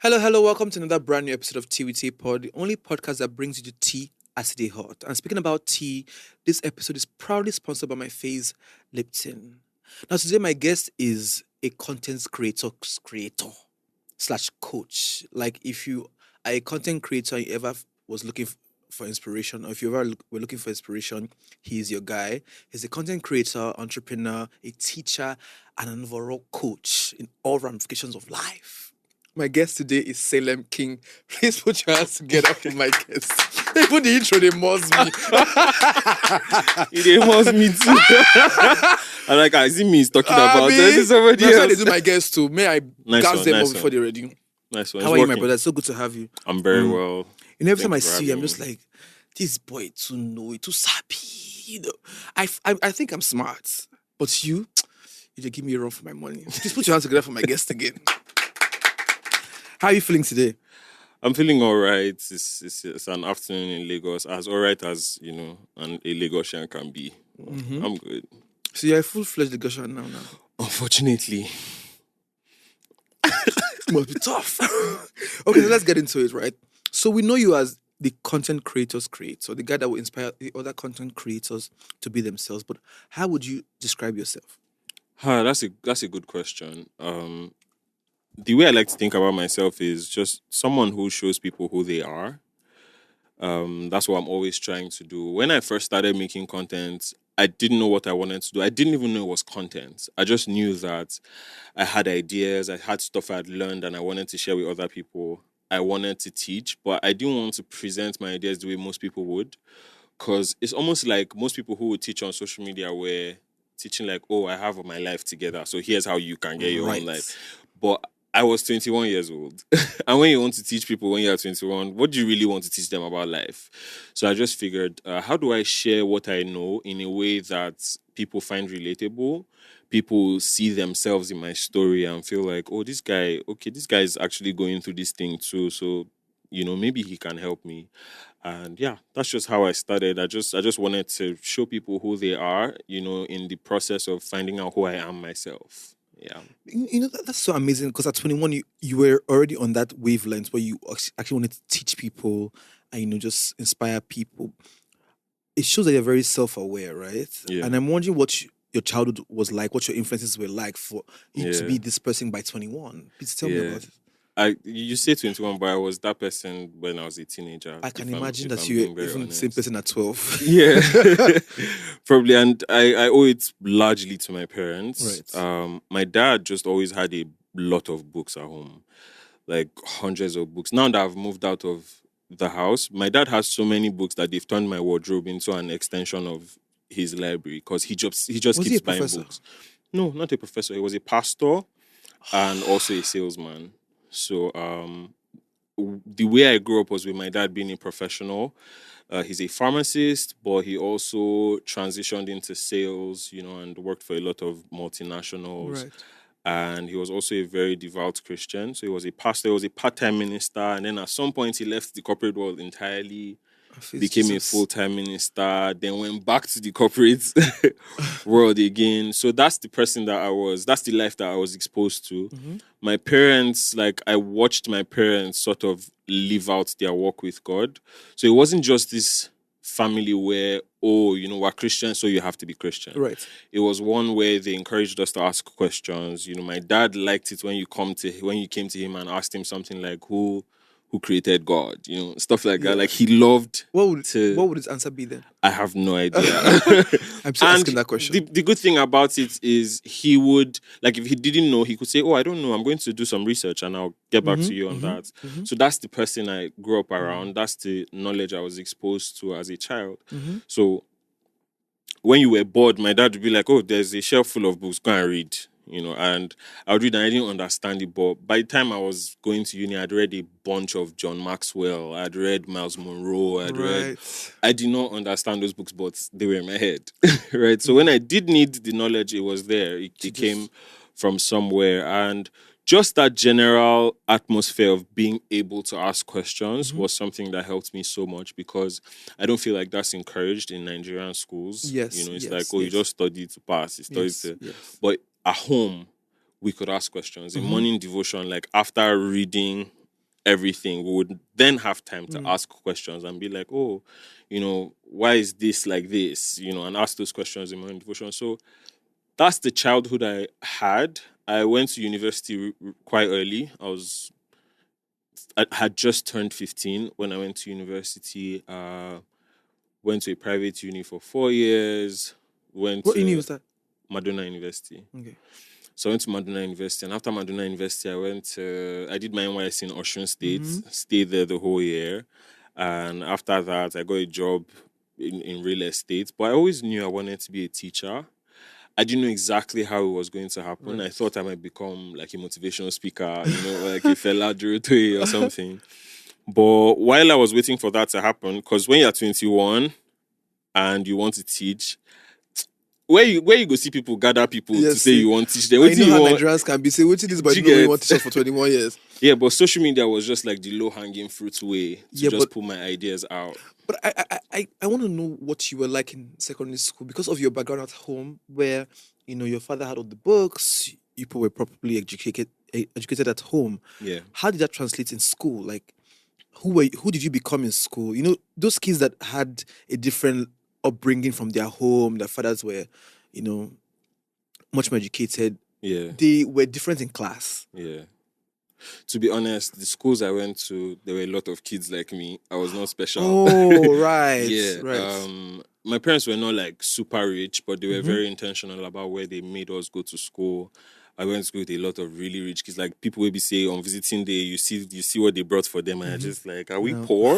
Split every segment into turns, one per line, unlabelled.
Hello. Welcome to another brand new episode of Tea With Tay Pod, the only podcast that brings you to tea as they hot. And speaking about tea, this episode is proudly sponsored by my face, Lipton. Now, today my guest is a content creator slash coach. Like, if you are a content creator and you ever was looking for inspiration, or if you ever were looking for inspiration, he's your guy. He's a content creator, entrepreneur, a teacher, and an overall coach in all ramifications of life. My guest today is Salem King. Please put your hands together for my guest. Even the intro, they must me.
They must me too. I see me talking about this is somebody
That's
else.
how they do my guests too. May I gas them up before they're ready?
Nice one.
How are you, my brother? It's so good to have you.
I'm very well.
Every time I
Thank you for
see you, I'm
having
just
me.
like, this boy too know, too sappy. You know, I think I'm smart, but you just give me a run for my money. Please put your hands together for my guest again. How are you feeling today?
I'm feeling all right. It's an afternoon in Lagos, as all right as a Lagosian can be. I'm good.
So you're a full-fledged Lagosian now.
Unfortunately,
It must be tough. Okay, so let's get into it, right? So we know you as the content creators so the guy that will inspire the other content creators to be themselves. But how would you describe yourself?
that's a good question. The way I like to think about myself is just someone who shows people who they are. That's what I'm always trying to do. When I first started making content, I didn't know what I wanted to do. I didn't even know it was content. I just knew that I had ideas, I had stuff I'd learned and I wanted to share with other people. I wanted to teach, but I didn't want to present my ideas the way most people would. Because it's almost like most people who would teach on social media were teaching like, oh, I have my life together, so here's how you can get your own life. But I was 21 years old. And when you want to teach people when you're 21, what do you really want to teach them about life? So I just figured, how do I share what I know in a way that people find relatable? People see themselves in my story and feel like, oh, this guy is actually going through this thing too. So, maybe he can help me. And yeah, that's just how I started. I just wanted to show people who they are, in the process of finding out who I am myself. Yeah.
That's so amazing because at 21, you were already on that wavelength where you actually wanted to teach people and, just inspire people. It shows that you're very self-aware, right?
Yeah.
And I'm wondering what your childhood was like, what your influences were like for you to be this person by 21. Please tell me about it.
You say 21, but I was that person when I was a teenager.
I can imagine that you were even the same person at 12.
Yeah, probably. And I owe it largely to my parents.
Right.
My dad just always had a lot of books at home, like hundreds of books. Now that I've moved out of the house, my dad has so many books that they've turned my wardrobe into an extension of his library because he just keeps buying books. No, not a professor. He was a pastor and also a salesman. So the way I grew up was with my dad being a professional. He's a pharmacist, but he also transitioned into sales, and worked for a lot of multinationals. Right. And he was also a very devout Christian. So he was a pastor, he was a part-time minister. And then at some point he left the corporate world entirely, became a full-time minister, then went back to the corporate world again. So that's the person that I was, that's the life that I was exposed to. Mm-hmm. My parents, I watched my parents sort of live out their walk with God. So it wasn't just this family where, we're Christians, so you have to be Christian.
Right.
It was one where they encouraged us to ask questions. My dad liked it when you came to him and asked him something like, who created God, stuff like that. Like he loved
What would his answer be then?
I have no idea.
I'm still asking that question.
The good thing about it is he would, if he didn't know, he could say, oh, I don't know, I'm going to do some research and I'll get back to you on that. Mm-hmm. So that's the person I grew up around. That's the knowledge I was exposed to as a child. Mm-hmm. So when you were bored, my dad would be like, oh, there's a shelf full of books, go and read. And I would read and I didn't understand it. But by the time I was going to uni, I'd read a bunch of John Maxwell. I'd read Miles Monroe. I did not understand those books, but they were in my head, right? So when I did need the knowledge, it was there. It came from somewhere. And just that general atmosphere of being able to ask questions was something that helped me so much because I don't feel like that's encouraged in Nigerian schools.
Yes.
You just study to pass. But at home, we could ask questions. In morning devotion, after reading everything, we would then have time to ask questions and be like, oh, why is this like this? And ask those questions in my own devotion. So that's the childhood I had. I went to university quite early. I had just turned 15 when I went to university. Went to a private uni for 4 years. Went
What
to
uni was that?
Madonna University.
Okay.
So I went to Madonna University, and after Madonna University, I did my NYSC in Osun State, stayed there the whole year. And after that, I got a job in real estate. But I always knew I wanted to be a teacher. I didn't know exactly how it was going to happen.
Right.
I thought I might become like a motivational speaker, like a Fela Durute or something. But while I was waiting for that to happen, because when you're 21 and you want to teach, where you go see people gather people to say you want to teach them.
I know how Nigerians can be saying, "What is this?" But you want to teach us for 21 years.
Yeah, but social media was just like the low hanging fruit way to just put my ideas out.
But I want to know what you were like in secondary school because of your background at home, where your father had all the books, people were properly educated at home.
Yeah.
How did that translate in school? Like, who did you become in school? Those kids that had a different upbringing from their home, their fathers were, much more educated.
Yeah.
They were different in class.
Yeah. To be honest, the schools I went to, there were a lot of kids like me. I was not special.
Oh, right.
Yeah.
Right.
My parents were not like super rich, but they were very intentional about where they made us go to school. I went to school with a lot of really rich kids. Like people will be saying on visiting day, you see what they brought for them, and I'm just like, are we poor?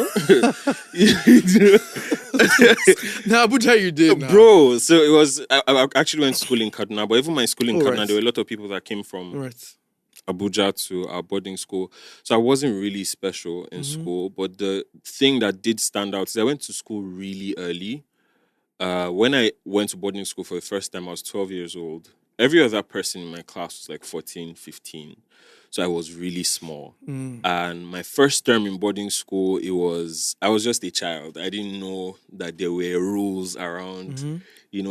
Now, Abuja, you did, now.
Bro. So it was. I actually went to school in Kaduna, but even my school in Kaduna, there were a lot of people that came from Abuja to our boarding school. So I wasn't really special in school. But the thing that did stand out is I went to school really early. When I went to boarding school for the first time, I was 12 years old. Every other person in my class was like 14, 15. So I was really small. And my first term in boarding school, I was just a child. I didn't know that there were rules around,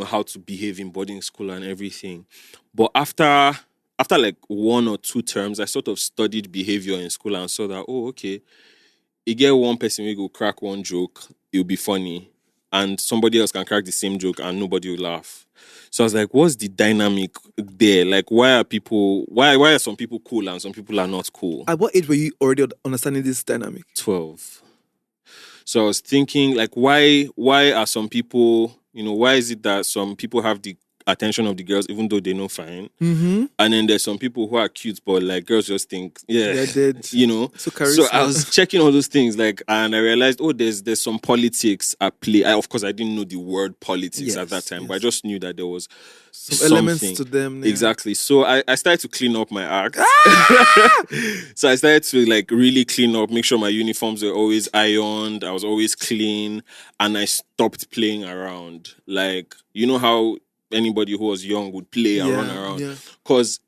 how to behave in boarding school and everything. But after like 1 or 2 terms, I sort of studied behavior in school and saw that, oh, okay, you get one person who go crack one joke, it'll be funny. And somebody else can crack the same joke and nobody will laugh. So I was like, what's the dynamic there? Like, why are some people cool and some people are not cool?
At what age were you already understanding this dynamic?
12. So I was thinking, like, why are some people, why is it that some people have the attention of the girls even though they know fine, and then there's some people who are cute but like girls just think they're
dead.
So I was checking all those things, like, and I realized, oh, there's some politics at play. Of course I didn't know the word politics at that time, but I just knew that there was
some elements to them.
Exactly. So I started to clean up my act. So I started to like really clean up, make sure my uniforms were always ironed, I was always clean, and I stopped playing around. Like, how anybody who was young would play and run around. Because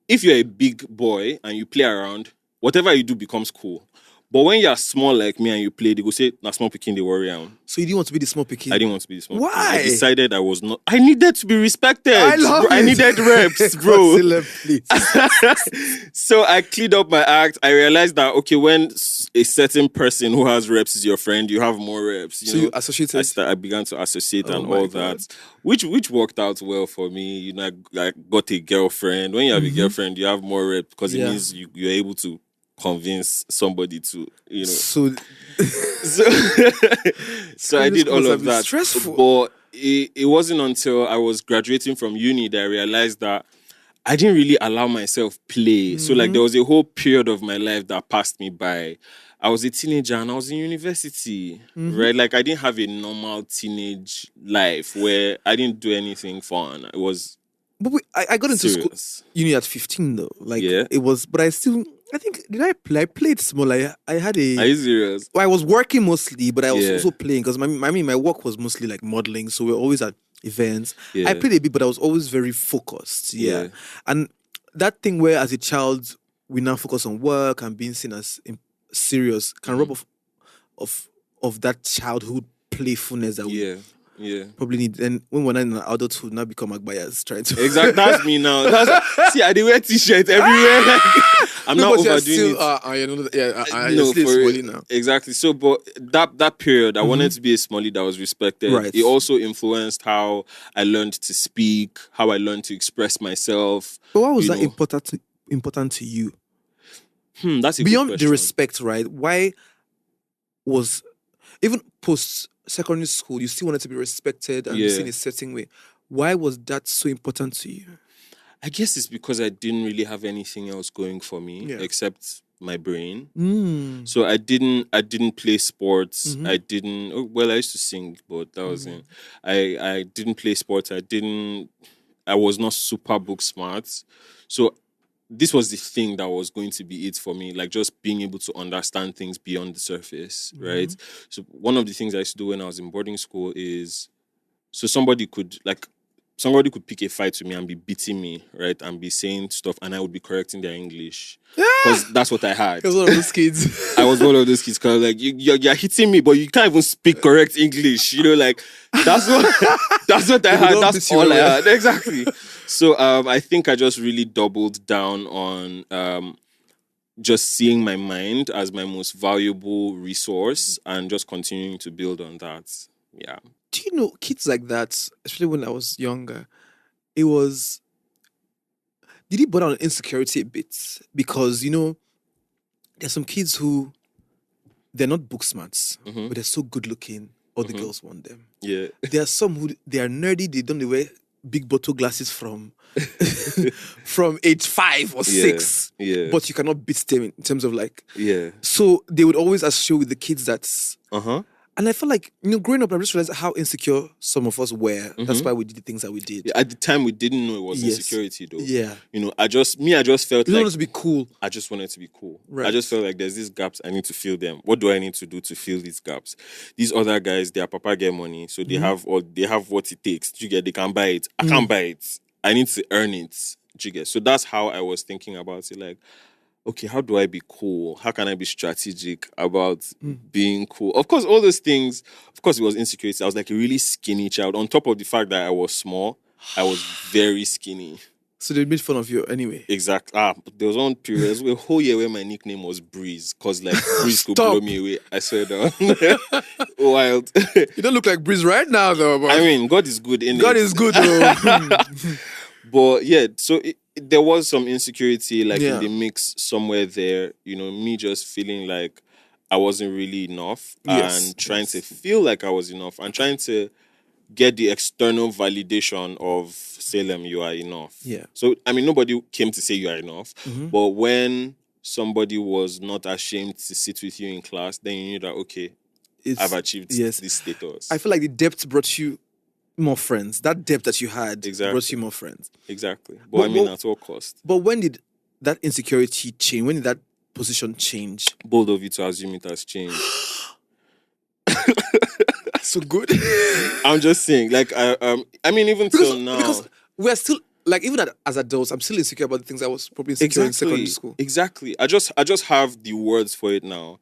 if you're a big boy and you play around, whatever you do becomes cool. But when you're small like me and you play, they go say, "Na small pikin, they worry on."
So you didn't want to be the small pikin?
I didn't want to be the small pikin.
Why?
I decided I was not. I needed to be respected. I needed reps, bro. So I cleaned up my act. I realized that, okay, when a certain person who has reps is your friend, you have more reps.
You associated?
I began to associate and all that, which worked out well for me. I got a girlfriend. When you have a girlfriend, you have more reps because it means you're able to convince somebody to, So I did all of that.
Stressful.
But it wasn't until I was graduating from uni that I realized that I didn't really allow myself play. So like there was a whole period of my life that passed me by. I was a teenager and I was in university, right? Like I didn't have a normal teenage life where I didn't do anything fun. It was
But I got into school uni at 15 though. Like it was, but I think, did I play? I played small. I had a...
Are you serious?
Well, I was working mostly, but I was also playing because my work was mostly like modeling. So we're always at events.
Yeah.
I played a bit, but I was always very focused. Yeah. And that thing where as a child, we now focus on work and being seen as serious can rub off of that childhood playfulness that
Yeah.
probably need. And when we're not in adulthood, now become agbayas trying to.
Exactly. That's me now. See, I do wear t-shirts everywhere. Like, I'm
No,
not
but you're
overdoing
still,
it.
you know, you're
No,
still a
for
smallie now.
exactly. So, but that period, I wanted to be a small leader that was respected.
Right.
It also influenced how I learned to speak, how I learned to express myself.
But why was
You
that
know,
important to you?
that's a good
Beyond the
question.
respect, right? Why was, even post secondary school, you still wanted to be respected and be seen
Yeah.
a certain way? Why was that so important to you?
I guess it's because I didn't really have anything else going for me
Yeah.
except my brain.
Mm.
So I didn't play sports.
Mhm.
I didn't well, I used to sing, but that wasn't. I didn't play sports. I was not super book smart. So this was the thing that was going to be it for me, like just being able to understand things beyond the surface, right? So one of the things I used to do when I was in boarding school is, so somebody could pick a fight with me and be beating me, right? And be saying stuff, and I would be correcting their English. Because that's what I had.
Because one of those kids.
I was one of those kids, because like you're hitting me, but you can't even speak correct English. You know, like that's what that's what I had. That's all I had. Exactly. So I think I just really doubled down on just seeing my mind as my most valuable resource and just continuing to build on that. Yeah.
Do you know kids like that, especially when I was younger, it was, did it bother on insecurity a bit? Because, you know, there's some kids who, they're not book smarts, but they're so good looking, all the girls want them.
Yeah.
There are some who, they are nerdy, they don't wear big bottle glasses from from age 5 or 6.
Yeah.
But you cannot beat them in terms of like,
Yeah.
so they would always associate with the kids that's,
Uh-huh.
and I felt like, you know, growing up, I just realized how insecure some of us were. That's why we did the things that we did.
At the time, we didn't know it was
Yes.
insecurity, though.
Yeah.
You know, I just felt
You
like
wanted to be cool.
I just wanted to be cool.
Right.
I just felt like there's these gaps, I need to fill them. What do I need to do to fill these gaps? These other guys, their papa get money, so they have what it takes. Do you get? They can buy it. I can't buy it. I need to earn it. Do you get? So that's how I was thinking about it. Like, okay, how do I be cool? How can I be strategic about being cool? Of course, all those things, of course, it was insecurity. I was like a really skinny child. On top of the fact that I was small, I was very skinny.
So they made fun of you anyway.
Exactly. But there was one period, a whole year where my nickname was Breeze, because like Breeze could
Stop.
blow me away. I swear down. Wild.
You don't look like Breeze right now, though. But
I mean, God is good, innit?
God is good, though.
But yeah, so there was some insecurity like
Yeah.
in the mix somewhere there, you know, me just feeling like I wasn't really enough and trying to feel like I was enough and trying to get the external validation of Salem, you are enough.
Yeah.
So, I mean, nobody came to say you are enough, but when somebody was not ashamed to sit with you in class, then you knew that, okay, I've achieved this status.
I feel like the depth brought you more friends. That depth that you had brought you more friends.
Exactly. But I mean, at what cost?
But when did that insecurity change? When did that position change?
Bold of you to assume it has changed.
So good.
I'm just saying, like, I mean, even till now.
Because we're still, like, even as adults, I'm still insecure about the things I was probably insecure in secondary school.
Exactly. I just have the words for it now.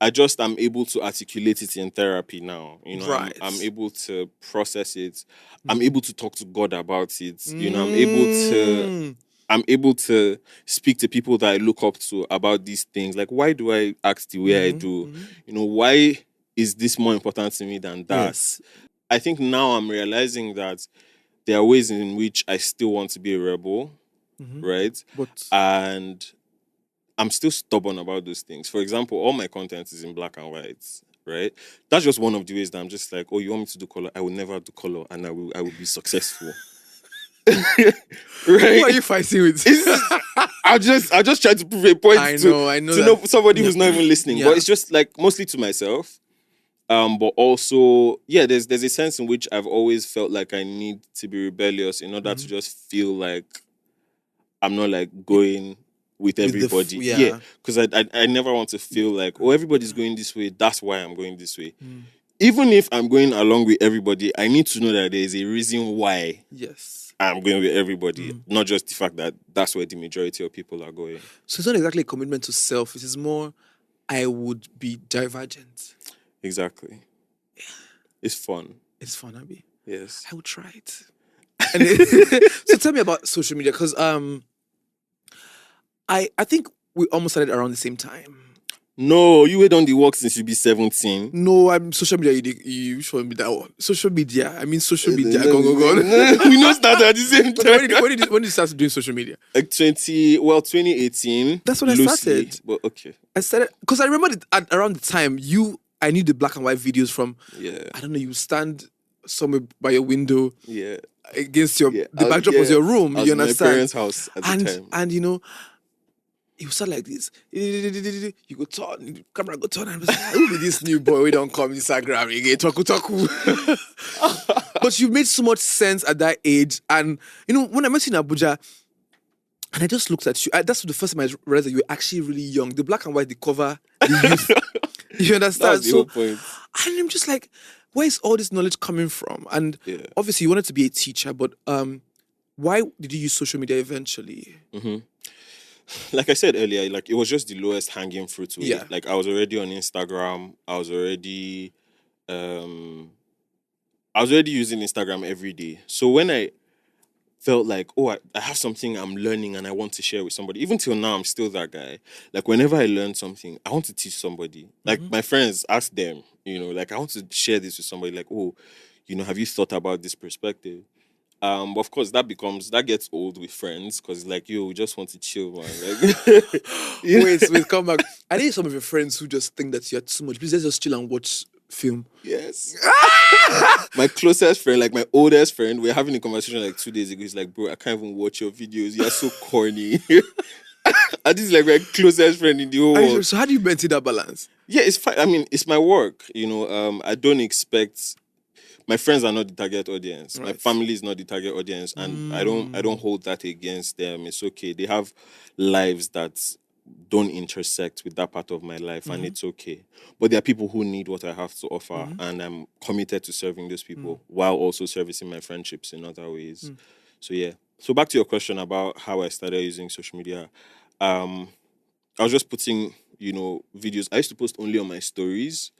I just am able to articulate it in therapy now. You know,
Right.
I'm able to process it. I'm able to talk to God about it. You know, I'm able to speak to people that I look up to about these things. Like, why do I act the way I do? You know, why is this more important to me than that?
Yes.
I think now I'm realizing that there are ways in which I still want to be a rebel, right? And I'm still stubborn about those things. For example, all my content is in black and white, right? That's just one of the ways that I'm just like, oh, you want me to do color? I will never do color, and I will be successful. Right?
Who are you fighting with?
I just try to prove a point
I
to know somebody who's not even listening. But it's just like mostly to myself. But also, yeah, there's a sense in which I've always felt like I need to be rebellious in order to just feel like I'm not like going with everybody. Because I never want to feel like, oh, everybody's going this way, that's why I'm going this way. Even if I'm going along with everybody, I need to know that there is a reason why I'm going with everybody, not just the fact that that's where the majority of people are going.
So it's not exactly a commitment to self. It is more, I would be divergent.
Exactly. It's fun.
It's fun, Abby.
Yes.
I will try it. And so tell me about social media, because I think we almost started around the same time.
No, you were on the work since you be 17.
No, I'm social media. You show me that one. Social media. I mean, social media.
No,
Go.
we not start at the same
But
time.
when did you start doing social media?
Like 2018.
That's when I
loosely,
started.
But okay.
I started because I remember around the time I knew the black and white videos from.
Yeah.
I don't know. You stand somewhere by your window.
Yeah.
Against your the
I
backdrop was your room.
I was
You
in my
understand?
parents' house at the time.
And you know, it was start like this. You go turn, the camera go turn, and I was like, who be this new boy? We don't come Instagram again. Talku. But you made so much sense at that age. And you know, when I met you in Abuja, and I just looked at you, that's the first time I realized that you were actually really young. The black and white, the cover, the youth. You understand?
That's the whole point.
And I'm just like, where is all this knowledge coming from? And obviously, you wanted to be a teacher, but why did you use social media eventually?
Mm-hmm. Like I said earlier, like it was just the lowest hanging fruit.
Yeah.
Like I was already on Instagram. I was already using Instagram every day. So when I felt like, oh, I have something I'm learning and I want to share with somebody. Even till now, I'm still that guy. Like whenever I learn something, I want to teach somebody. Like my friends, ask them, like I want to share this with somebody. Like, oh, have you thought about this perspective? But of course, that gets old with friends because like, we just want to chill, man. Like,
Wait, come back. I think some of your friends who just think that you're too much. Please let's just chill and watch film.
Yes. My closest friend, like my oldest friend, we're having a conversation like 2 days ago. He's like, bro, I can't even watch your videos. You're so corny. And this is like my closest friend in the whole world.
So how do you maintain that balance?
Yeah, it's fine. I mean, it's my work. I don't expect. My friends are not the target audience. Right. My family is not the target audience, and I don't hold that against them. It's okay. They have lives that don't intersect with that part of my life, and it's okay. But there are people who need what I have to offer, and I'm committed to serving those people while also servicing my friendships in other ways. So yeah. So back to your question about how I started using social media. I was just putting, videos. I used to post only on my stories,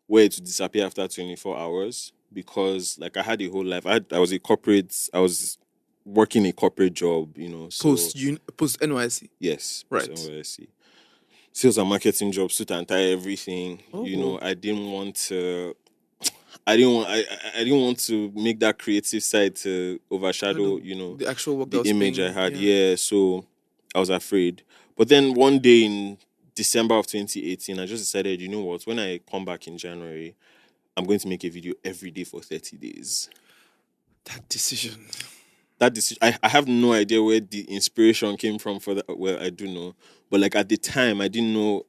where it would disappear after 24 hours. Because like I had a whole life. I was working a corporate job, So
post NYC.
Yes.
Right.
NYC. Sales and marketing job, suit and tie, everything. I didn't want to I didn't want to make that creative side to overshadow,
the actual work,
the image I had. Yeah, so I was afraid. But then one day in December of 2018, I just decided, you know what, when I come back in January, I'm going to make a video every day for 30 days.
That decision,
I have no idea where the inspiration came from for that. Well, I do know. But like at the time, I didn't know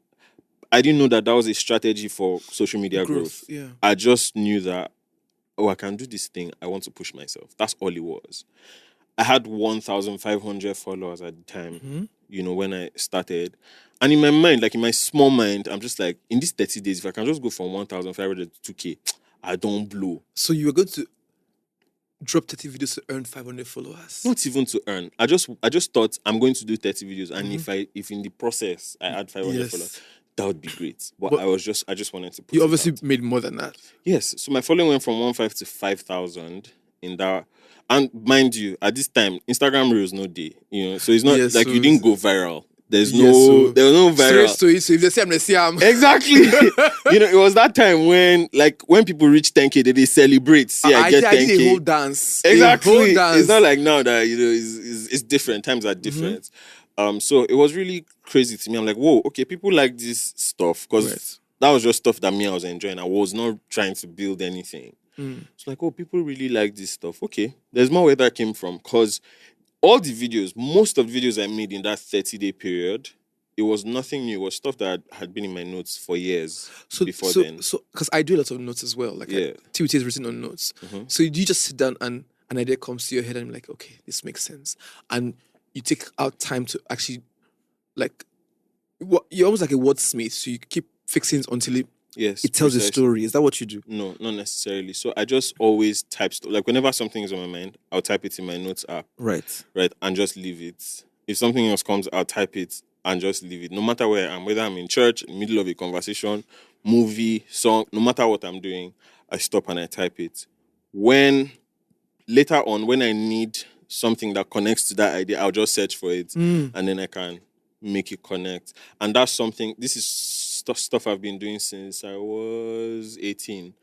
that was a strategy for social media growth.
Yeah.
I just knew that, I can do this thing. I want to push myself. That's all it was. I had 1,500 followers at the time, when I started. And in my mind, like in my small mind, I'm just like, in these 30 days, if I can just go from 1,500 to 2K, I don't blow.
So you were going to drop 30 videos to earn 500 followers?
Not even to earn. I just thought I'm going to do 30 videos. And if in the process I add 500 followers, that would be great. But I just wanted to put
you obviously
out.
made more than that.
Yes. So my following went from 1,500 to 5,000 in that. And mind you, at this time, Instagram Reels no day. So it's not you didn't go viral. There was no viral.
So if they say I'm the same.
Exactly. It was that time when people reach 10K, they celebrate. See, I get 10K.
I did a whole dance.
Exactly. It's not like now that it's different. Times are different. So it was really crazy to me. I'm like, whoa, okay, people like this stuff because that was just stuff that I was enjoying. I was not trying to build anything. It's like, oh, people really like this stuff. Okay, there's more where that came from because all the videos, most of the videos I made in that 30-day period, it was nothing new. It was stuff that had been in my notes for years before then. So,
because I do a lot of notes as well. Like, Tea With Tay is written on notes. So you just sit down and an idea comes to your head and you're like, okay, this makes sense. And you take out time to actually, like, you're almost like a wordsmith. So you keep fixing it until it tells a story. Is that what you do?
No, not necessarily. So I just always type stuff. Like whenever something is on my mind, I'll type it in my notes app.
Right.
And just leave it. If something else comes, I'll type it and just leave it. No matter where I am, whether I'm in church, in the middle of a conversation, movie, song, no matter what I'm doing, I stop and I type it. when later on, when I need something that connects to that idea, I'll just search for it and then I can make it connect. And that's something, this is stuff I've been doing since I was 18,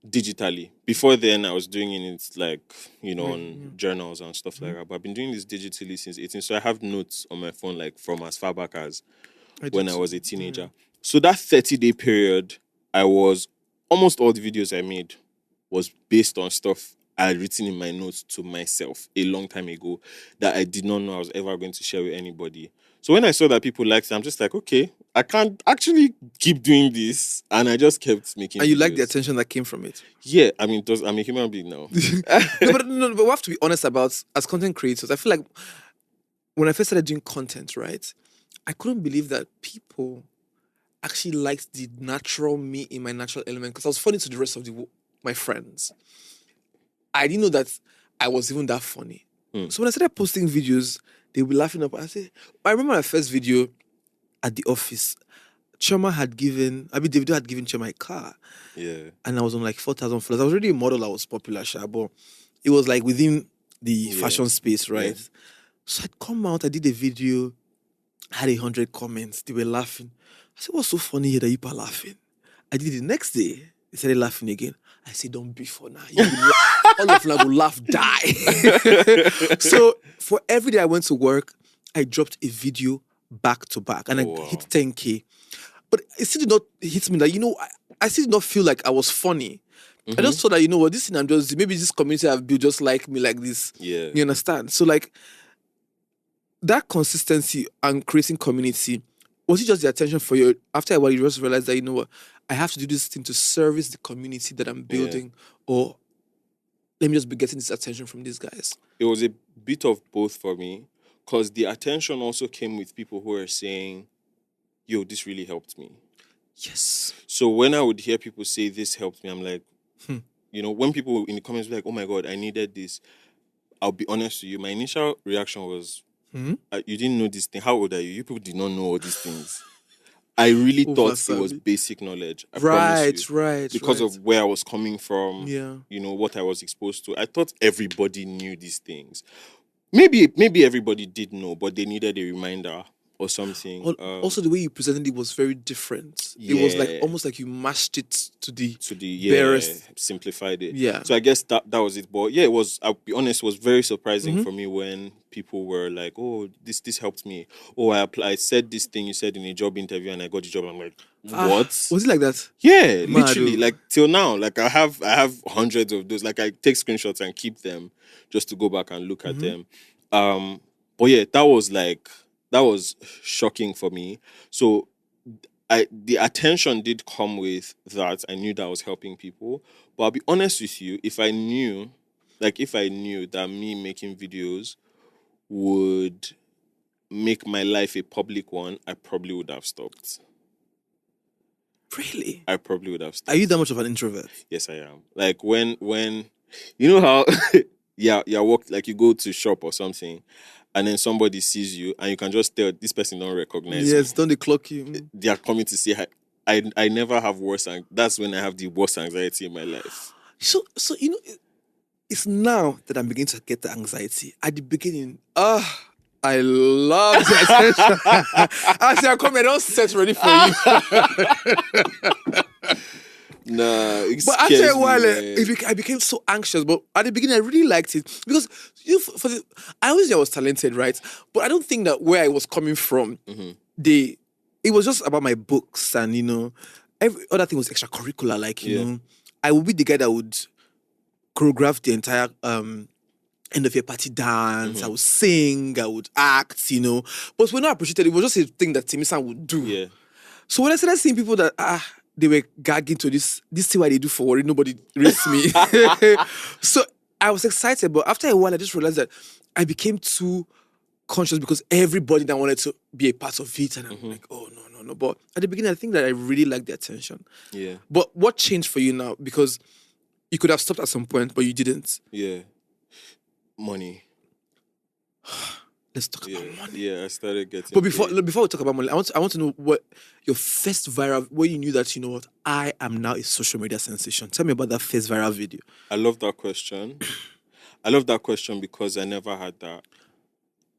digitally. Before then, I was doing it like, on journals and stuff like that. But I've been doing this digitally since 18. So I have notes on my phone, like from as far back as when I was a teenager. So that 30-day period, almost all the videos I made was based on stuff I had written in my notes to myself a long time ago that I did not know I was ever going to share with anybody. So when I saw that people liked it, I'm just like, okay, I can't actually keep doing this. And I just kept making
And you
videos.
like the attention that came from it?
Yeah, I mean, I'm a human being now.
But we have to be honest about, as content creators, I feel like when I first started doing content, right, I couldn't believe that people actually liked the natural me in my natural element, because I was funny to the rest of my friends. I didn't know that I was even that funny. So when I started posting videos, they would be laughing up. I remember my first video at the office. Davido had given Choma a car.
Yeah.
And I was on like 4,000 followers. I was already a model, I was popular, but it was like within the fashion space, right? Yeah. So I'd come out, I did a video, had 100 comments, they were laughing. I said, what's so funny here that people are laughing? I did it the next day, they started laughing again. I said, don't be for now. All of them will laugh, die. So for every day I went to work, I dropped a video back to back and I hit 10K. But it still did not hit me that, I still did not feel like I was funny. I just thought that, this thing I'm just, maybe this community I've built just like me like this.
Yeah.
You understand? So like, that consistency and creating community, was it just the attention for you? After a while, you just realized that, I have to do this thing to service the community that I'm building, or let me just be getting this attention from these guys?
It was a bit of both for me, because the attention also came with people who are saying, yo, this really helped me.
Yes.
So when I would hear people say this helped me, I'm like, when people in the comments were like, oh my God, I needed this, I'll be honest with you, my initial reaction was, you didn't know this thing. How old are you? You people did not know all these things. I really thought it was basic knowledge. I promise you.
Right.
Because of where I was coming from,
yeah.
What I was exposed to. I thought everybody knew these things. Maybe everybody did know, but they needed a reminder or something.
Also, the way you presented it was very different. Yeah. It was like almost like you mashed it to the barest,
simplified it.
Yeah.
So I guess that was it. But yeah, I'll be honest, it was very surprising for me when people were like, "Oh, this helped me." Oh, I said this thing you said in a job interview and I got the job. I'm like, what?
Was it like that?
Yeah, literally. Like till now, like I have hundreds of those. Like I take screenshots and keep them just to go back and look at them. But yeah, that was shocking for me. So the attention did come with that. I knew that I was helping people. But I'll be honest with you, if I knew that me making videos would make my life a public one, I probably would have stopped.
Really?
I probably would have stopped.
Are you that much of an introvert?
Yes, I am. Like when you know how like you go to shop or something and then somebody sees you and you can just tell this person don't recognize you.
Yes, don't they clock you?
They are coming to say hi. I never have worse, and that's when I have the worst anxiety in my life.
So it's now that I'm beginning to get the anxiety. At the beginning, I love the attention. I say, come here, don't set ready for you.
Nah,
but after a while, I became so anxious. But at the beginning, I really liked it because I always knew I was talented, right? But I don't think that where I was coming from, it was just about my books and every other thing was extracurricular. Like I would be the guy that would choreograph the entire end of year party dance. I would sing, I would act, But when I appreciated it, was just a thing that Taymesan would do.
Yeah.
So when I started seeing people that they were gagging to this is what they do for worry, nobody raised me. So I was excited, but after a while I just realized that I became too conscious because everybody that wanted to be a part of it, and I'm like, oh no. But at the beginning, I think that I really liked the attention.
Yeah.
But what changed for you now? Because you could have stopped at some point, but you didn't.
Yeah. Money.
Let's talk about money.
Yeah, I started getting
But before
paid.
before we talk about money, I want to know what your first viral, where you knew that, you know what, I am now a social media sensation. Tell me about that first viral video.
I love that question. I love that question because I never had that,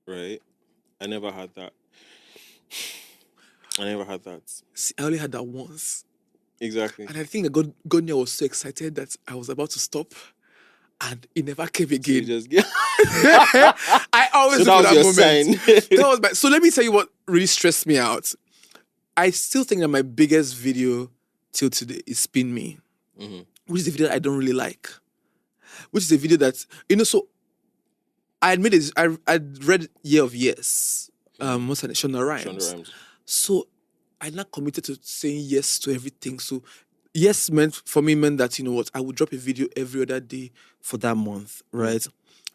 right? I never had that. I never had that.
See, I only had that once.
Exactly.
And I think that Gonya was so excited that I was about to stop, and it never came
So you
again.
just get.
I always
So
look
that
at
was
that
your
moment.
sign.
That was so let me tell you what really stressed me out. I still think that my biggest video till today is Spin Me, which is a video that I don't really like. Which is a video that, so I admit it, I read Year of Yes. What's her name? Shonda Rhimes.
Shonda Rhimes.
So I now committed to saying yes to everything. So yes meant that, you know what, I would drop a video every other day for that month, right?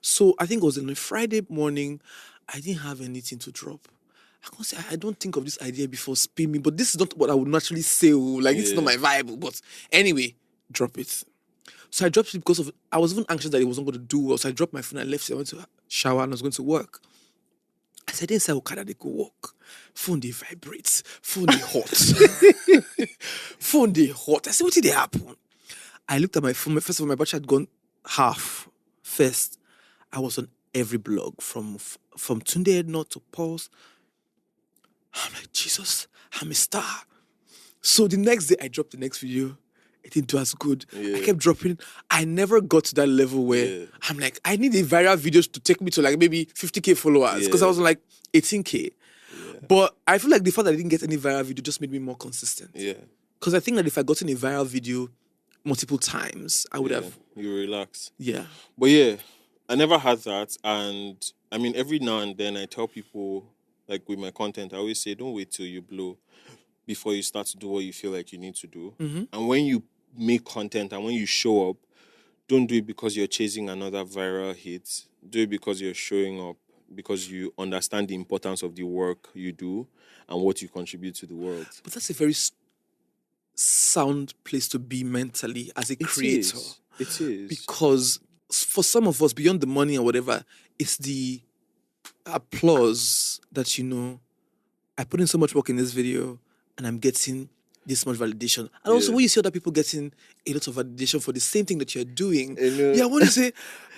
So I think it was on a Friday morning, I didn't have anything to drop. I can't say I don't think of this idea before Spin Me, but this is not what I would naturally say. Like, it's not my vibe. But anyway, drop it. So I dropped it because I was even anxious that it wasn't going to do well. So I dropped my phone, I left, I went to shower and I was going to work. I said, inside Okada, they go walk. Phone, they vibrates. Phone, they hot. Phone, they hot. I said, what did they happen? I looked at my phone. First of all, my battery had gone half. First, I was on every blog from Tunde Ednor to Pulse. I'm like, Jesus, I'm a star. So the next day, I dropped the next video. It didn't do as good. I kept dropping. I never got to that level where I'm like, I need a viral videos to take me to like maybe 50K followers. Because I was on like 18K. But I feel like the fact that I didn't get any viral video just made me more consistent.
Yeah.
Because I think that if I got in a viral video multiple times, I would have.
You relax.
Yeah.
But yeah, I never had that. And I mean, every now and then I tell people, like with my content, I always say, don't wait till you blow before you start to do what you feel like you need to do. And when you make content and when you show up, don't do it because you're chasing another viral hit. Do it because you're showing up, because you understand the importance of the work you do and what you contribute to the world.
But that's a very sound place to be mentally as a creator.
It is.
Because for some of us, beyond the money or whatever, it's the applause that, I put in so much work in this video and I'm getting this much validation. And also when you see other people getting a lot of validation for the same thing that you're doing, I want to say,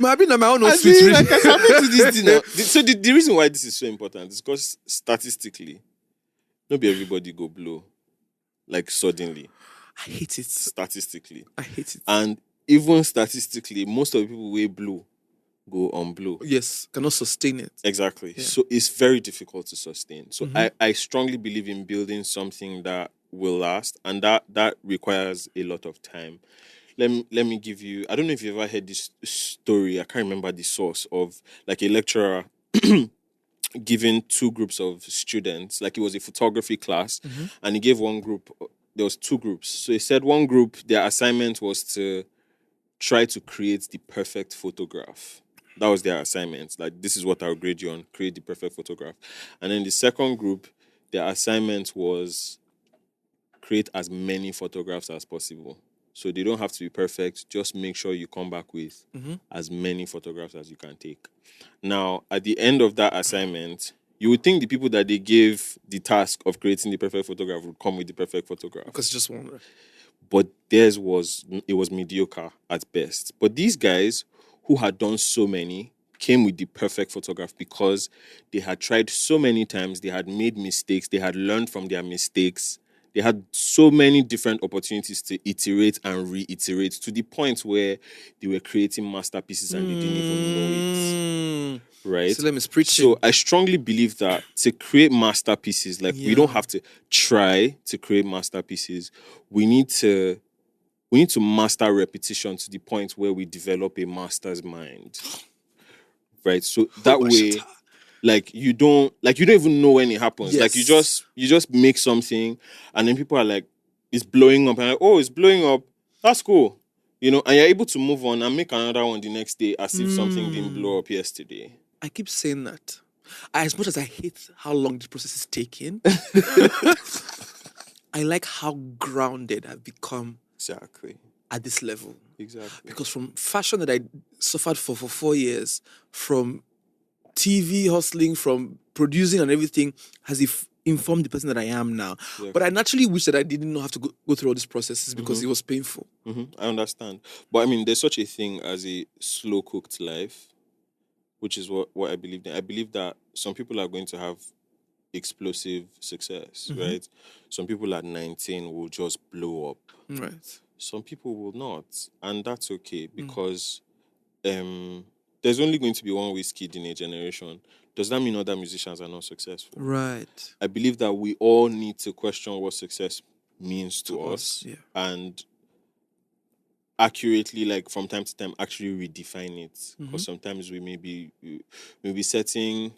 I've been on my own sweet.
Like I happened to this dinner. So the reason why this is so important is because statistically, not be everybody go blow like suddenly.
I hate it.
Statistically.
I hate it.
And even statistically, most of the people who blow go on blow.
Yes, cannot sustain it.
Exactly. Yeah. So it's very difficult to sustain. So I strongly believe in building something that will last, and that requires a lot of time. Let me give you, I don't know if you've ever heard this story, I can't remember the source, of like a lecturer giving two groups of students, like it was a photography class, and he gave one group, there was two groups. So he said one group, their assignment was to try to create the perfect photograph. That was their assignment. Like, this is what I'll grade you on, create the perfect photograph. And then the second group, their assignment was create as many photographs as possible. So they don't have to be perfect. Just make sure you come back with as many photographs as you can take. Now, at the end of that assignment, you would think the people that they gave the task of creating the perfect photograph would come with the perfect photograph.
Because it's just one.
But theirs was mediocre at best. But these guys who had done so many came with the perfect photograph because they had tried so many times, they had made mistakes, they had learned from their mistakes. They had so many different opportunities to iterate and reiterate to the point where they were creating masterpieces and they didn't even know it. Right?
So let me preach.
So I strongly believe that to create masterpieces, like we don't have to try to create masterpieces. We need to master repetition to the point where we develop a master's mind. Right? So that way, like you don't even know when it happens. Yes. Like you just make something and then people are like, it's blowing up. And like, oh, it's blowing up. That's cool. And you're able to move on and make another one the next day as if something didn't blow up yesterday.
I keep saying that. As much as I hate how long the process is taking, I like how grounded I've become.
Exactly.
At this level.
Exactly.
Because from fashion that I suffered for 4 years, from TV, hustling, from producing and everything has informed the person that I am now.
Yeah.
But I naturally wish that I didn't have to go through all these processes because it was painful.
I understand. But I mean, there's such a thing as a slow cooked life, which is what I believe in. I believe that some people are going to have explosive success, right? Some people at 19 will just blow up.
Right.
Some people will not. And that's okay because there's only going to be one Wizkid in a generation. Does that mean other musicians are not successful?
Right.
I believe that we all need to question what success means to us
yeah.
and accurately, like from time to time, actually redefine it. Because sometimes we may be setting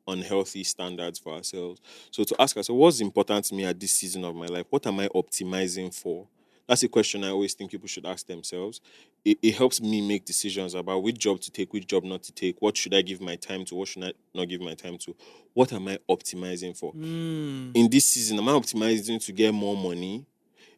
unhealthy standards for ourselves. So to ask ourselves, what's important to me at this season of my life? What am I optimizing for? That's a question I always think people should ask themselves. It helps me make decisions about which job to take, which job not to take. What should I give my time to? What should I not give my time to? What am I optimizing for? In this season, am I optimizing to get more money?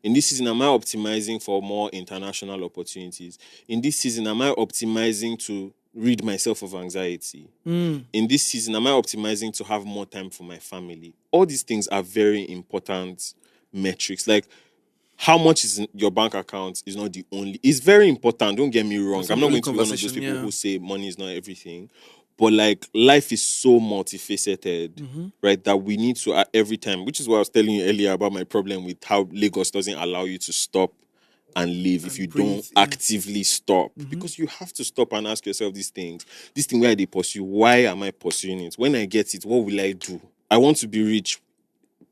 In this season, am I optimizing for more international opportunities? In this season, am I optimizing to rid myself of anxiety? In this season, am I optimizing to have more time for my family? All these things are very important metrics. Like, how much is in your bank account is not the only. It's very important. Don't get me wrong.
That's
I'm
an
not
only
going to be one of those
conversation,
people
yeah.
who say money is not everything. But like life is so multifaceted, right? That we need to every time, which is what I was telling you earlier about my problem with how Lagos doesn't allow you to stop and live if you
breathe,
don't
yeah.
actively stop. Because you have to stop and ask yourself these things. This thing where they pursue, why am I pursuing it? When I get it, what will I do? I want to be rich.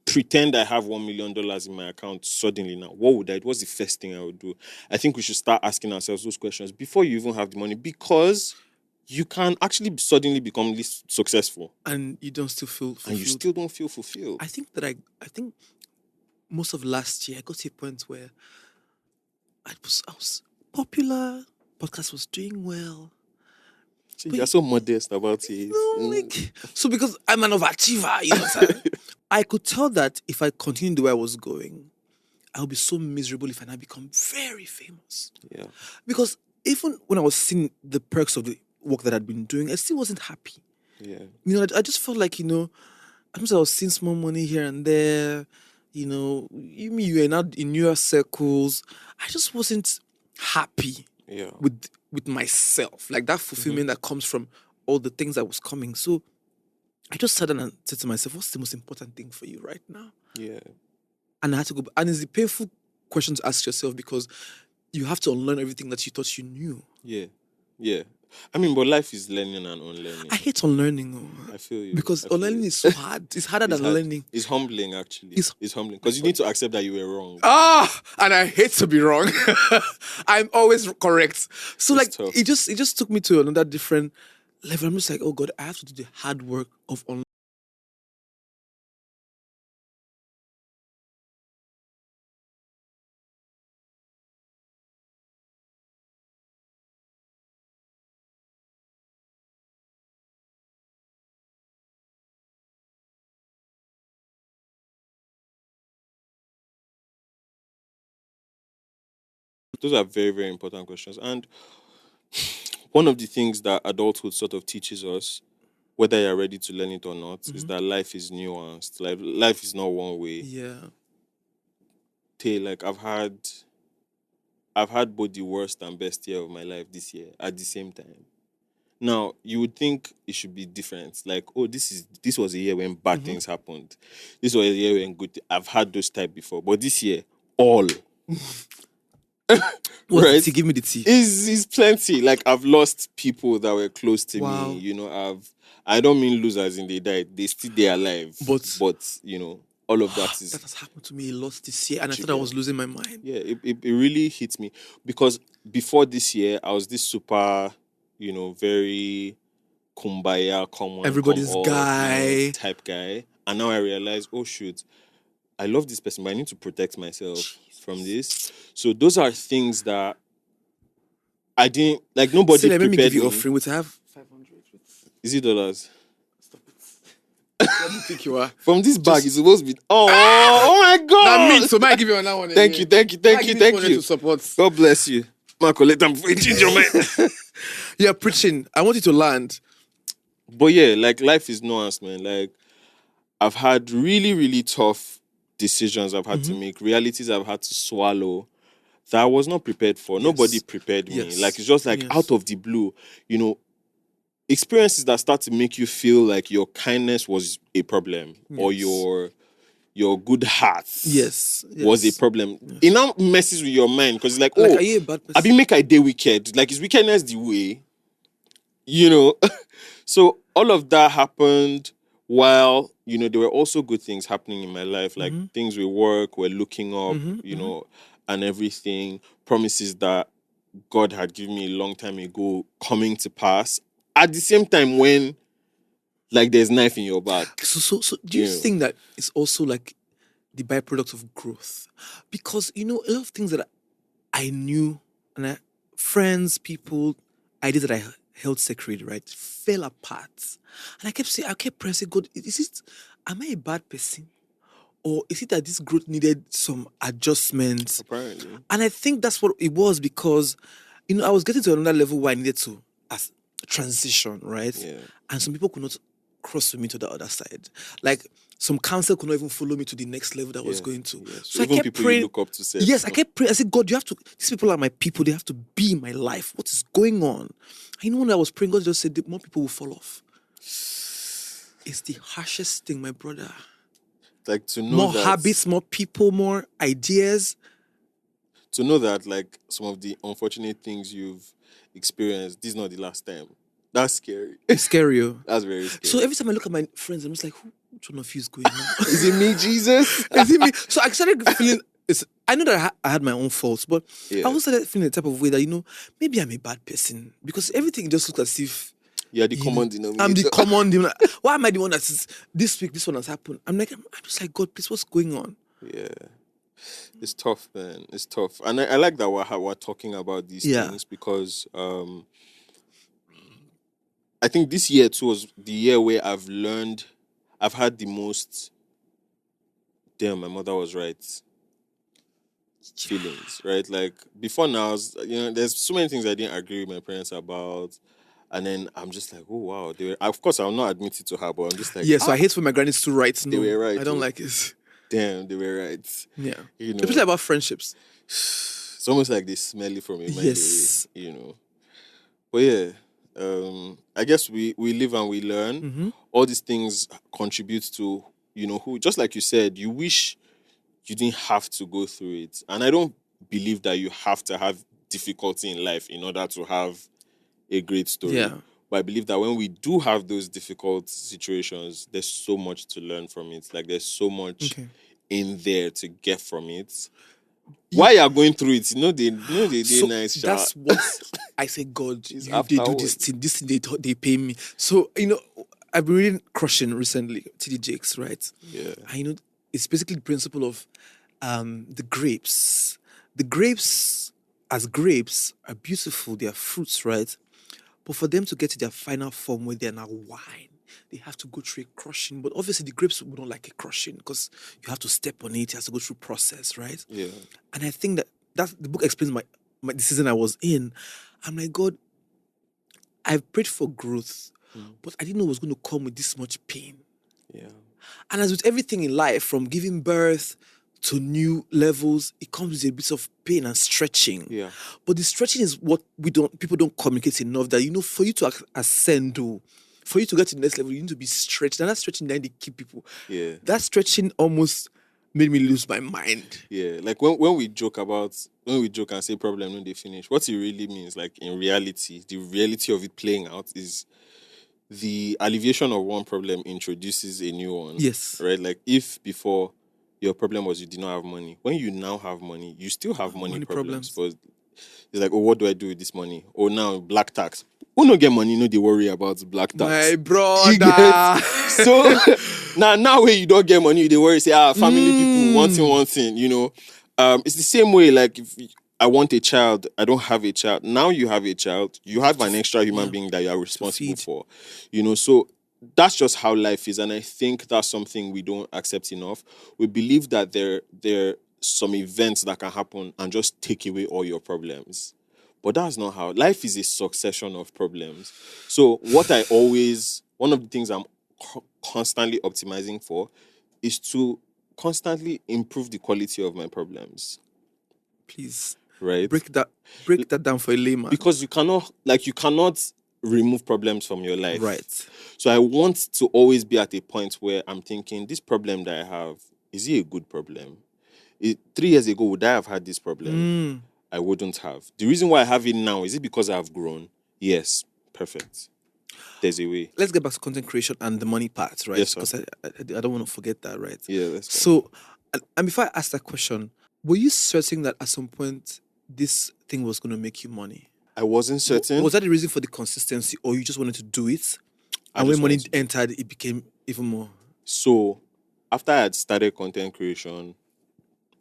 Pretend I have $1 million in my account suddenly now. What would I do? What's the first thing I would do? I think we should start asking ourselves those questions before you even have the money, because you can actually suddenly become least successful
And you don't still feel fulfilled.
and you still don't feel fulfilled.
I think that I think most of last year I got to a point where I was popular, podcast was doing well.
You're so modest about it.
No, like, so because I'm an overachiever, you know what I'm saying? I could tell that if I continued the way I was going, I would be so miserable if I now become very famous.
Yeah.
Because even when I was seeing the perks of the work that I'd been doing, I still wasn't happy.
Yeah.
You know, I just felt like, I was seeing small money here and there. You were not in newer circles. I just wasn't happy with myself. Like that fulfillment that comes from all the things that was coming. So I just sat down and said to myself, what's the most important thing for you right now?
Yeah.
And I had to go. And it's a painful question to ask yourself because you have to unlearn everything that you thought you knew.
Yeah. Yeah. I mean, but life is learning and unlearning.
I hate unlearning.
I feel you.
Because unlearning is so hard. It's harder than learning.
It's humbling, actually. It's humbling. Because you need to accept that you were wrong.
And I hate to be wrong. I'm always correct. So
It's tough.
it just took me to another different level. I'm just like, oh God, I have to do the hard work of unlearning.
Those are very, very important questions. And one of the things that adulthood sort of teaches us, whether you're ready to learn it or not, is that life is nuanced. Like life is not one way.
Yeah.
Tay, like I've had both the worst and best year of my life this year at the same time. Now, you would think it should be different. Like, oh, this was a year when bad things happened. This was a year when good. I've had those type before, but this year, all.
What's
right?
the tea? Give me the tea.
Is plenty. Like I've lost people that were close to
Wow.
me. I don't mean losers in they died. They still they alive. But all of that is
that has happened to me a lot this year, and I thought I was losing my mind.
Yeah, it really hit me because before this year, I was this super, very kumbaya, common,
Everybody's guy.
type guy, and now I realize, oh shoot, I love this person, but I need to protect myself from this. So those are things that I didn't like. Nobody
Let
prepared
me give you
me.
offering. Would have 500.
Is it dollars?
Stop it. What do you think you are?
From this bag, it's supposed to be. Oh my God!
That means so. Might give you another one.
Thank you.
To support.
God bless you. Marco, let them change your mind.
You're preaching. I want you to land.
But yeah, like life is nuanced, man. Like I've had really, really tough decisions I've had to make, realities I've had to swallow that I was not prepared for. Nobody
Yes.
prepared me. Like
Yes.
it's just like
Yes.
out of the blue, you know, experiences that start to make you feel like your kindness was a problem or
Yes.
your good heart
Yes.
was a
Yes.
problem. It
Yes.
now messes with your mind because it's like,
Like, are
oh,
you a bad
I be
person?
make I day wicked. Like is wickedness the way? You know? So all of that happened while, you know, there were also good things happening in my life, like things with work, we're looking up, you know, and everything, promises that God had given me a long time ago coming to pass. At the same time, when like there's knife in your back,
So do you
you know.
think that it's also like the byproduct of growth? Because a lot of things that I knew and friends, people, ideas that I held sacred, right, fell apart. And I kept pressing, God, am I a bad person? Or is it that this growth needed some adjustments?
Apparently.
And I think that's what it was because, I was getting to another level where I needed to as transition, right?
Yeah.
And some people could not cross with me to the other side. Like some counsel could not even follow me to the next level that I was
Yeah.
going to.
Yeah. So
So I
even
kept
people you
praying.
look up to self.
Yes, I kept praying. I said, God, these people are my people. They have to be in my life. What is going on? When I was praying, God just said, more people will fall off. It's the harshest thing, my brother.
Like to know
More
that
habits, more people, more ideas.
like some of the unfortunate things you've experienced, this is not the last time. That's scary.
It's scary. Oh.
That's very
So
scary.
every time I look at my friends, I'm just like, which one of you is going on?
Is it me, Jesus?
Is it me? So I started feeling. I know that I had my own faults, but I
Yeah.
also started feeling the type of way that maybe I'm a bad person because everything just looks as if
You're the
you know
common
I'm the
denominator.
common. Why am I the one that is this week? This one has happened. I'm just like, God, please, what's going on?
Yeah. It's tough, man. It's tough. And I like that we're talking about these
Yeah.
things because I think this year too was the year where I've had the most damn, my mother was right feelings, right? Like before now, there's so many things I didn't agree with my parents about. And then I'm just like, oh wow, of course I'll not admit it to her, but I'm just like,
Yeah. So I hate when my granny's too right.
they
No,
were right.
I don't
Oh,
like it.
damn, they were right.
Yeah.
You know,
Especially about friendships.
it's almost like they smell it from a mile away,
Yes.
you know. But yeah, I guess we live and we learn.
Mm-hmm.
All these things contribute to, who, just like you said, you wish you didn't have to go through it. And I don't believe that you have to have difficulty in life in order to have a great story.
Yeah.
But I believe that when we do have those difficult situations, there's so much to learn from it. Like there's so much
Okay.
in there to get from it. Why you are going through it? They
So
nice shot.
that's what I say, God,
It's
they do
afterwards.
this thing they pay me. So, I've been reading Crushing recently, TD Jakes, right?
Yeah.
And it's basically the principle of the grapes. The grapes, as grapes, are beautiful, they are fruits, right? But for them to get to their final form where they're now wine, they have to go through a crushing. But obviously the grapes would not like a crushing because you have to step on it, it has to go through process, right?
Yeah.
And I think that's the book explains the season I was in. I'm like, God, I've prayed for growth, but I didn't know it was going to come with this much pain.
Yeah.
And as with everything in life, from giving birth to new levels, it comes with a bit of pain and stretching.
Yeah.
But the stretching is what people don't communicate enough. That for you to ascend, for you to get to the next level, you need to be stretched. And that stretching, then they keep people.
Yeah.
That stretching almost made me lose my mind.
Yeah. Like when we joke and say problem when they finish, what it really means, like in reality, the reality of it playing out is the alleviation of one problem introduces a new one.
Yes.
Right? Like if before your problem was you did not have money, when you now have money, you still have money problems. But it's like, oh, what do I do with this money? Oh, now black tax. Who no get money, no they worry about black tax.
My brother.
You get so now when you don't get money, they worry, say, family people one thing, it's the same way, like if I want a child, I don't have a child. Now you have a child, you have an extra human being that you are responsible for. So that's just how life is. And I think that's something we don't accept enough. We believe that there are some events that can happen and just take away all your problems. But that's not how life is. A succession of problems. So one of the things I'm constantly optimizing for is to constantly improve the quality of my problems.
Please
Right?
break that down for a layman.
Because you cannot remove problems from your life.
Right.
So I want to always be at a point where I'm thinking, this problem that I have, is it a good problem? 3 years ago, would I have had this problem? I wouldn't have. The reason why I have it now, is it because I've grown? Yes. Perfect. There's a way.
Let's get back to content creation and the money part, right?
Yes, sir.
Because I don't want to forget that, right?
Yeah, let's go.
So, and before I ask that question, were you certain that at some point this thing was going to make you money?
I wasn't certain.
Was that the reason for the consistency, or you just wanted to do it? And when money entered, it became even more.
So, after I had started content creation,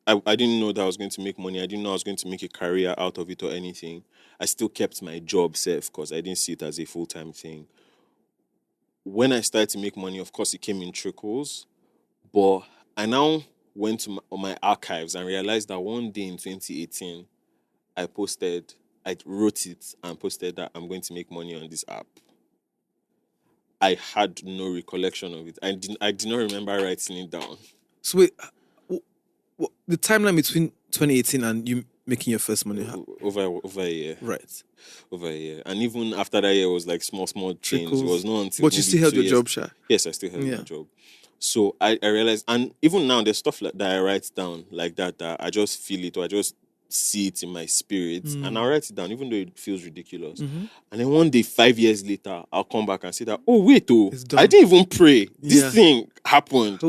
I didn't know that I was going to make money. I didn't know I was going to make a career out of it or anything. I still kept my job safe because I didn't see it as a full-time thing. When I started to make money, of course, it came in trickles. But I now went to my archives and realized that one day in 2018, I wrote it and posted that I'm going to make money on this app. I had no recollection of it. I did not remember writing it down.
So wait, the timeline between 2018 and you making your first money?
Over a year.
Right.
Over a year. And even after that year, it was like small change. It was not until...
But you still held your job, Sha?
Yes, I still held my job. So I realized, and even now, there's stuff that I write down like that I just feel it, or I just see it in my spirit, and I'll write it down, even though it feels ridiculous. And then one day, 5 years later, I'll come back and say that, oh, wait, I didn't even pray. This thing happened.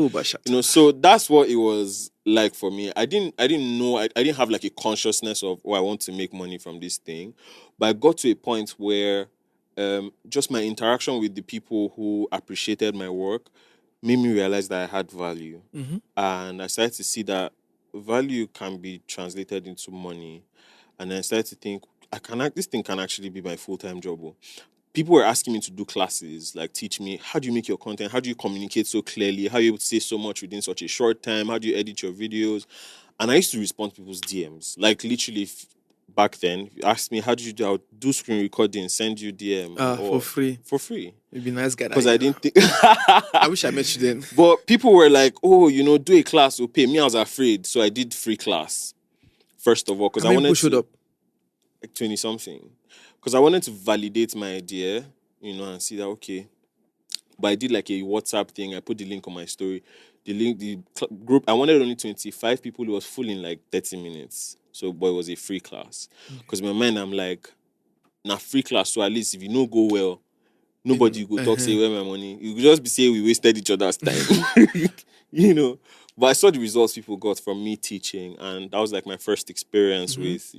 So that's what it was like for me. I didn't know, I didn't have like a consciousness of, I want to make money from this thing. But I got to a point where just my interaction with the people who appreciated my work made me realize that I had value. And I started to see that value can be translated into money. And then I started to think, this thing can actually be my full-time job. People were asking me to do classes, like teach me, how do you make your content? How do you communicate so clearly? How are you able to say so much within such a short time? How do you edit your videos? And I used to respond to people's DMs. Like literally back then, you asked me, how do you do? I would do screen recording, send you DM.
For free.
For free.
You'd be a nice guy.
Because I didn't think...
I wish I met you then.
But people were like, oh, do a class, will pay. Me, I was afraid. So I did free class. First of all, because I wanted to...
showed up?
Like 20-something. Because I wanted to validate my idea, and see that, okay. But I did like a WhatsApp thing. I put the link on my story. The group, I wanted only 25 people. It was full in like 30 minutes. But it was a free class. Because in my mind, I'm like, free class. So at least if you don't go well, nobody go talk, say, where my money? You could just be saying we wasted each other's time. But I saw the results people got from me teaching. And that was like my first experience with,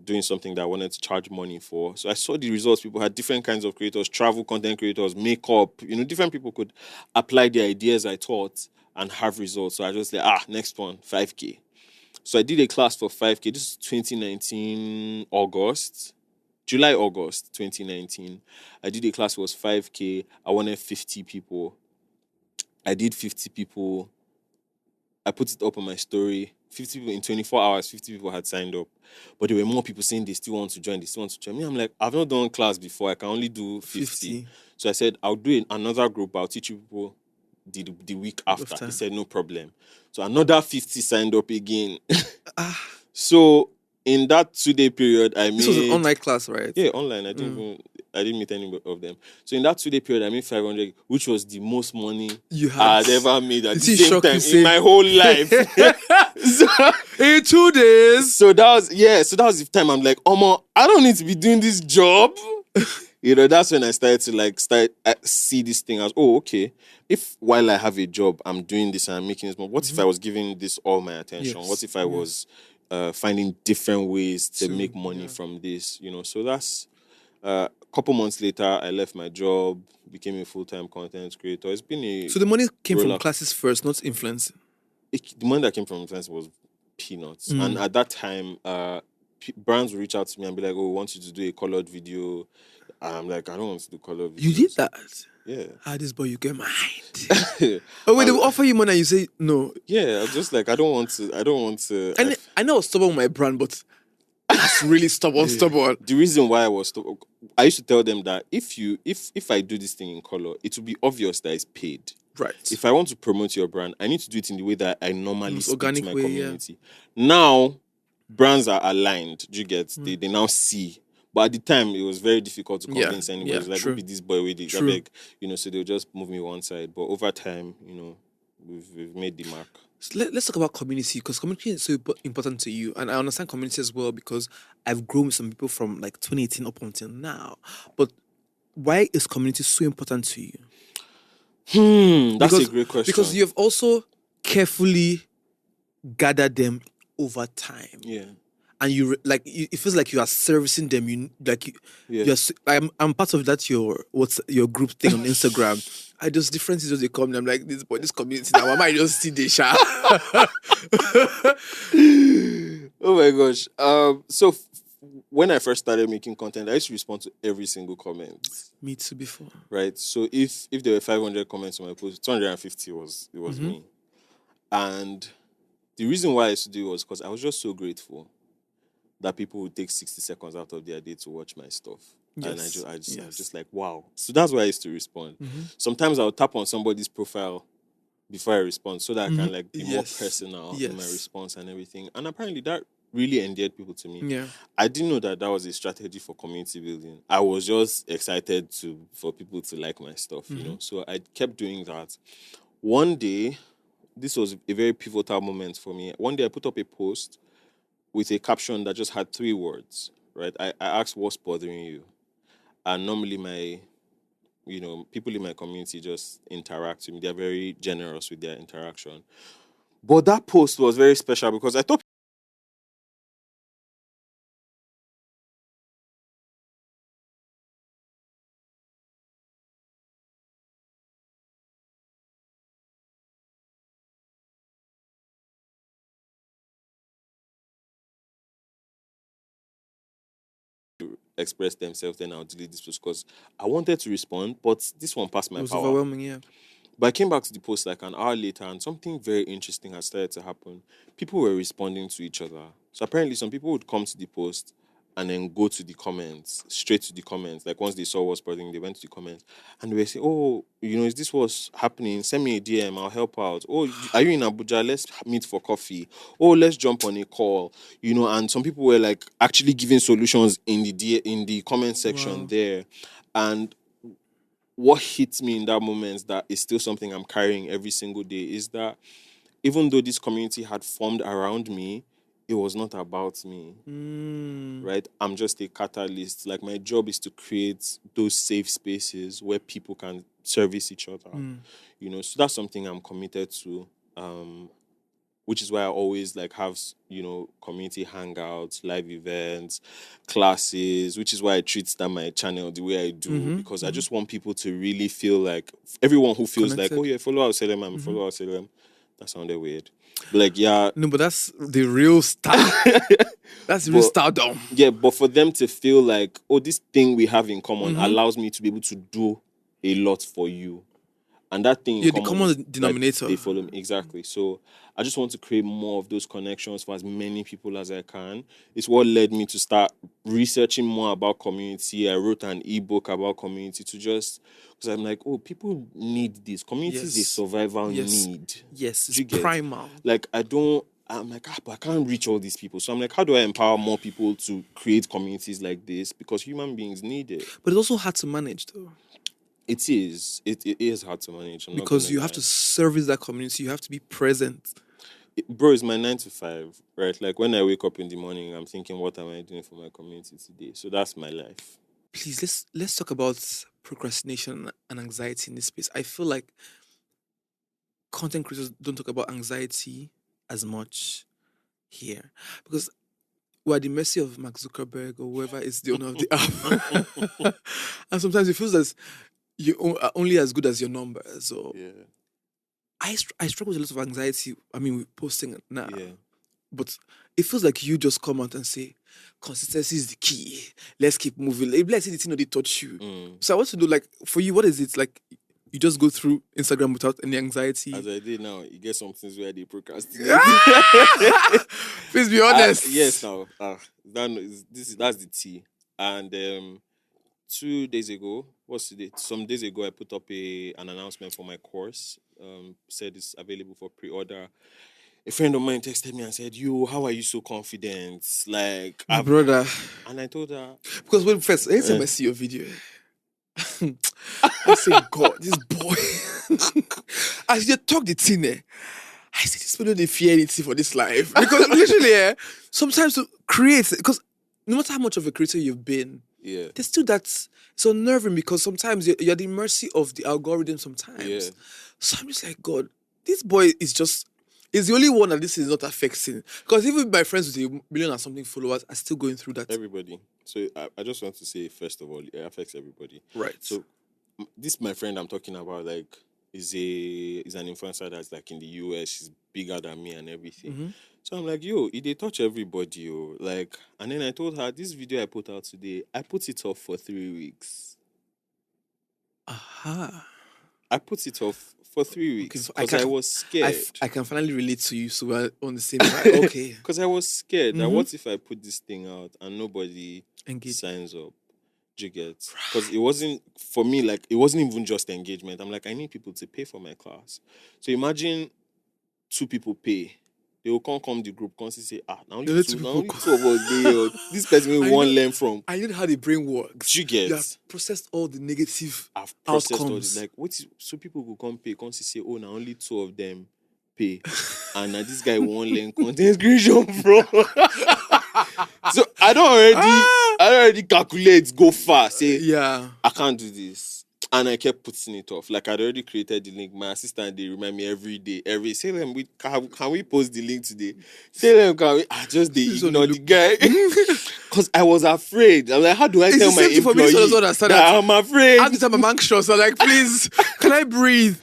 doing something that I wanted to charge money for. So I saw the results. People had different kinds of creators, travel content creators, makeup, different people could apply the ideas I taught and have results. So I just like, next one, 5K. So I did a class for 5K. This is 2019, July, August 2019. I did a class, it was 5K. I wanted 50 people. I did 50 people. I put it up on my story. 50 people in 24 hours, 50 people had signed up. But there were more people saying they still want to join, Me, I'm like, I've not done class before. I can only do 50. So I said, I'll do another group. I'll teach you people the week after. He said, no problem. So another 50 signed up again. So in that 2-day period, This
was an online class, right?
Yeah, online. I didn't meet any of them. So in that 2-day period, I made 500, which was the most money I had ever made at the same time in my whole life.
In 2 days.
So that was the time I'm like, I don't need to be doing this job. That's when I started to see this thing as, okay, if while I have a job, I'm doing this and I'm making this more, what if I was giving this all my attention? Yes. What if I was finding different ways to make money from this? So that's a couple months later, I left my job, became a full-time content creator. It's been
So the money came from classes first, not influencing?
The money that came from influence was peanuts. And at that time, brands would reach out to me and be like, oh, we want you to do a colored video. I'm like, I don't want to do color videos.
You did that?
Yeah.
This boy, you get mind. Oh, wait, they will offer you money and you say no.
Yeah, I'm just like, I don't want to.
I know I was stubborn with my brand, but That's really stubborn.
The reason why I used to tell them that if I do this thing in color, it will be obvious that it's paid.
Right.
If I want to promote your brand, I need to do it in the way that I normally
Most
speak to
organic
my
way,
community. Now, brands are aligned. Do you get? They now see. But at the time, it was very difficult to convince anybody. It was like,
true.
who be this boy with
True.
beg, so they'll just move me one side. But over time, we've made the mark.
So let's talk about community, because community is so important to you, and I understand community as well because I've grown with some people from like 2018 up until now. But why is community so important to you?
That's a great question.
Because you've also carefully gathered them over time.
Yeah.
And it feels like you are servicing them. I'm part of that. What's your group thing on Instagram? I just differences as they come. I'm like this community now. I might just see the shot.
Oh my gosh. So when I first started making content, I used to respond to every single comment.
Me too before.
Right. So if there were 500 comments on my post, 250 was me. And the reason why I used to do it was because I was just so grateful that people would take 60 seconds out of their day to watch my stuff. Yes. And I was just like, wow. So that's why I used to respond. Sometimes I'll tap on somebody's profile before I respond so that I can be more personal in my response and everything. And apparently that really endeared people to me.
Yeah.
I didn't know that was a strategy for community building. I was just excited for people to like my stuff, So I kept doing that. One day, this was a very pivotal moment for me. One day I put up a post with a caption that just had 3 words, right? I asked, what's bothering you? And normally people in my community just interact with me. They're very generous with their interaction. But that post was very special because I thought express themselves, then I'll delete this post because I wanted to respond, but this one passed my power.
It was overwhelming, yeah.
But I came back to the post like an hour later and something very interesting had started to happen. People were responding to each other. So apparently some people would come to the post and then go to the comments, straight to the comments. Like once they saw what's bothering, they went to the comments and they were saying, oh, is this what's happening? Send me a DM, I'll help out. Oh, are you in Abuja? Let's meet for coffee. Oh, let's jump on a call. And some people were like actually giving solutions in the comment section there. And what hits me in that moment that is still something I'm carrying every single day is that even though this community had formed around me, it was not about me, right? I'm just a catalyst. Like my job is to create those safe spaces where people can service each other, So that's something I'm committed to, which is why I always have, community hangouts, live events, classes, which is why I treat my channel the way I do, because I just want people to really feel like, everyone who feels
connected.
like, oh yeah, follow out Salem, I'm follow out Salem. That sounded weird. But
no, but that's the real style. That's the real stardom.
Yeah, but for them to feel like, oh, this thing we have in common allows me to be able to do a lot for you. And that thing,
you're the common denominator.
They follow me. Exactly. So I just want to create more of those connections for as many people as I can. It's what led me to start researching more about community. I wrote an ebook about community because I'm like, oh, people need this. Community is a survival need.
Yes, it's primal.
Like, I'm like, but I can't reach all these people. So I'm like, how do I empower more people to create communities like this? Because human beings need it.
But it's also hard to manage, though.
It is. It is hard to manage.
Because you have to service that community. You have to be present.
Bro, it's my 9 to 5, right? Like when I wake up in the morning, I'm thinking, what am I doing for my community today? So that's my life.
Please, let's talk about procrastination and anxiety in this space. I feel like content creators don't talk about anxiety as much here because we're at the mercy of Mark Zuckerberg or whoever is the owner of the app. And sometimes it feels as you are only as good as your numbers. So I struggle with a lot of anxiety. I mean, we're posting now. Yeah. But it feels like you just come out and say, consistency is the key. Let's keep moving. Let's say the thing that they touch you. So I want to know, for you, what is it? you just go through Instagram without any anxiety?
As I did now, you get some things where they procrastinate.
Please be honest.
Yes, now that's the tea. And 2 days ago, what's today? Some days ago, I put up an announcement for my course. Said it's available for pre-order. A friend of mine texted me and said, "You, how are you so confident?" Like,
My brother.
and I told her,
Because when first, anytime I see your video, I say, God, this boy. As you talk the thing, I say, this people don't fear anything for this life. Because literally, sometimes to create, because no matter how much of a creator you've been,
yeah,
there's still that's so unnerving because sometimes you're at the mercy of the algorithm sometimes.
Yeah.
So I'm just like, God, this boy is the only one that this is not affecting. Because even my friends with a million and something followers are still going through that.
Everybody. So I just want to say, first of all, it affects everybody.
Right.
So this my friend I'm talking about, like, is an influencer that's like in the US. She's bigger than me and everything.
Mm-hmm.
So I'm like, yo, they touch everybody, yo. Like, and then I told her, this video I put out today, I put it off for 3 weeks.
Aha.
I put it off for 3 weeks
Okay,
because I was scared.
I can finally relate to you, so we're on the same side. Okay.
Because I was scared that
Mhm.
what if I put this thing out and nobody
Engage.
signs up? Do you get? Because it wasn't, for me, like, it wasn't even just engagement. I'm like, I need people to pay for my class. So imagine 2 people pay. They will come the group, say, now only
The
two,
two
now
people
only 2 of us there. This person we
I
want
know-
learn from.
I know how the brain works.
Do you get?
You have processed all the negative
I've processed all
outcomes.
this. Like, so people will come pay, say, oh, now only 2 of them pay. And now this guy won't learn content creation from. So I don't already calculate, go far, say,
Yeah.
I can't do this. And I kept putting it off. Like, I'd already created the link. My assistant, they remind me every day. Salem, can we post the link today? Salem, can we? I just they ignore the guy. Because I was afraid. I'm like, how do I tell my
same thing for me, so
employee
doesn't understand
that
that.
I'm afraid?
At the time I'm anxious. I'm like, please, can I breathe?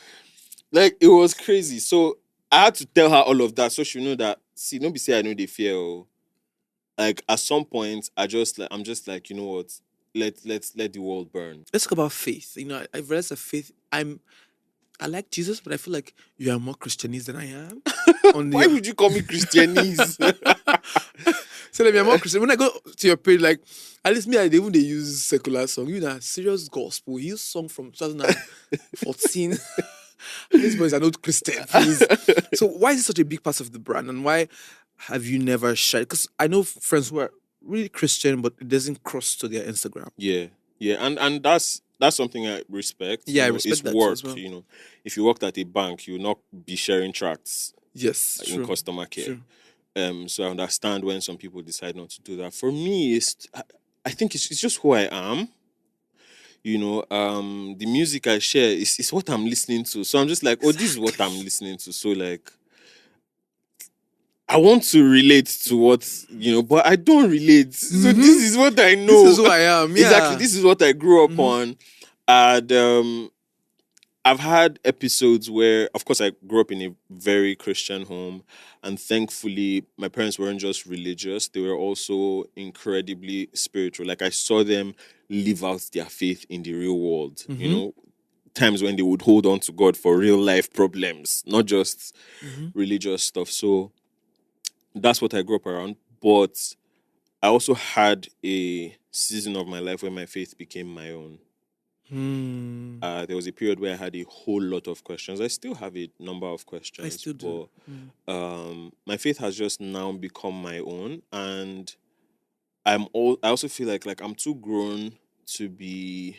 Like, it was crazy. So I had to tell her all of that so she know that, see, don't be say I know they fear. Like, at some point, I'm just like, you know what? Let the world burn.
Let's talk about faith. You know, I've realized that faith. I like Jesus, but I feel like you are more Christianese than I am.
Why would you call me Christianese?
So let me, I'm more Christian. When I go to your page, like, at least me, they use secular song. You know, serious gospel. He used song from 2014. These boys are not Christian, please. So why is it such a big part of the brand, and why have you never shared? Because I know friends who are really Christian, but it doesn't cross to their Instagram.
Yeah, and that's something I respect.
Yeah, I
You know,
respect
it's
that too
work.
as well.
You know, if you worked at a bank, you'll not be sharing tracts
Yes,
in
true.
customer care.
True.
So I understand when some people decide not to do that. For me, I think it's just who I am. You know, the music I share is what I'm listening to. So I'm just like, oh, this is what I'm listening to. So, like, I want to relate to what, you know, but I don't relate. So this is what I know.
This is who I am. Yeah.
Exactly. This is what I grew up on. And I've had episodes where, of course, I grew up in a very Christian home. And thankfully, my parents weren't just religious. They were also incredibly spiritual. Like, I saw them live out their faith in the real world. You know, times when they would hold on to God for real life problems, not just religious stuff. So that's what I grew up around. But I also had a season of my life where my faith became my own. There was a period where I had a whole lot of questions. I still have a number of questions.
I still do.
But my faith has just now become my own, and I also feel like I'm too grown to be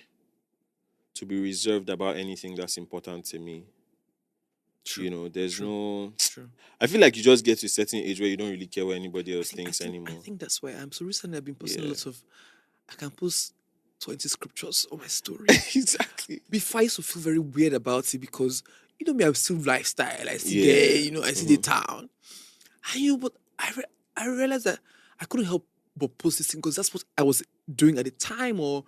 reserved about anything that's important to me.
True.
You know, there's no.
True.
I feel like you just get to a certain age where you don't really care what anybody else thinks anymore.
I think that's why I'm so recently. I've been posting lots of. I can post 20 scriptures on my story.
Exactly.
Before I used to feel very weird about it because you know me, I still lifestyle. I see
Yeah.
there, you know, I see the town. And but I realized that I couldn't help but post this thing because that's what I was doing at the time. Or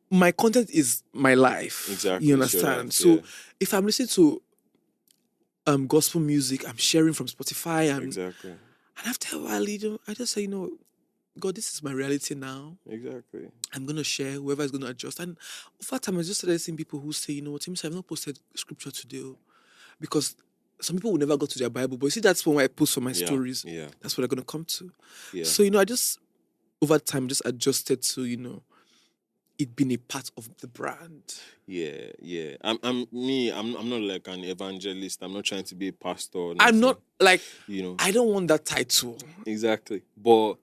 my content is my life.
Exactly.
You understand? So if I'm listening to gospel music, I'm sharing from Spotify.
Exactly.
And after a while, I just say, God, this is my reality now.
Exactly.
I'm going to share, whoever is going to adjust. And over time, I just started seeing people who say, you know what, Tim, I've not posted scripture today. Because some people will never go to their Bible. But you see, that's when I post for my
Yeah.
stories.
Yeah.
That's what I'm going to come to.
Yeah.
So, I just, over time, just adjusted to, it being a part of the brand.
Yeah. I'm not like an evangelist. I'm not trying to be a pastor or
I'm
nothing.
not like,
You know.
I don't want that title.
Exactly. But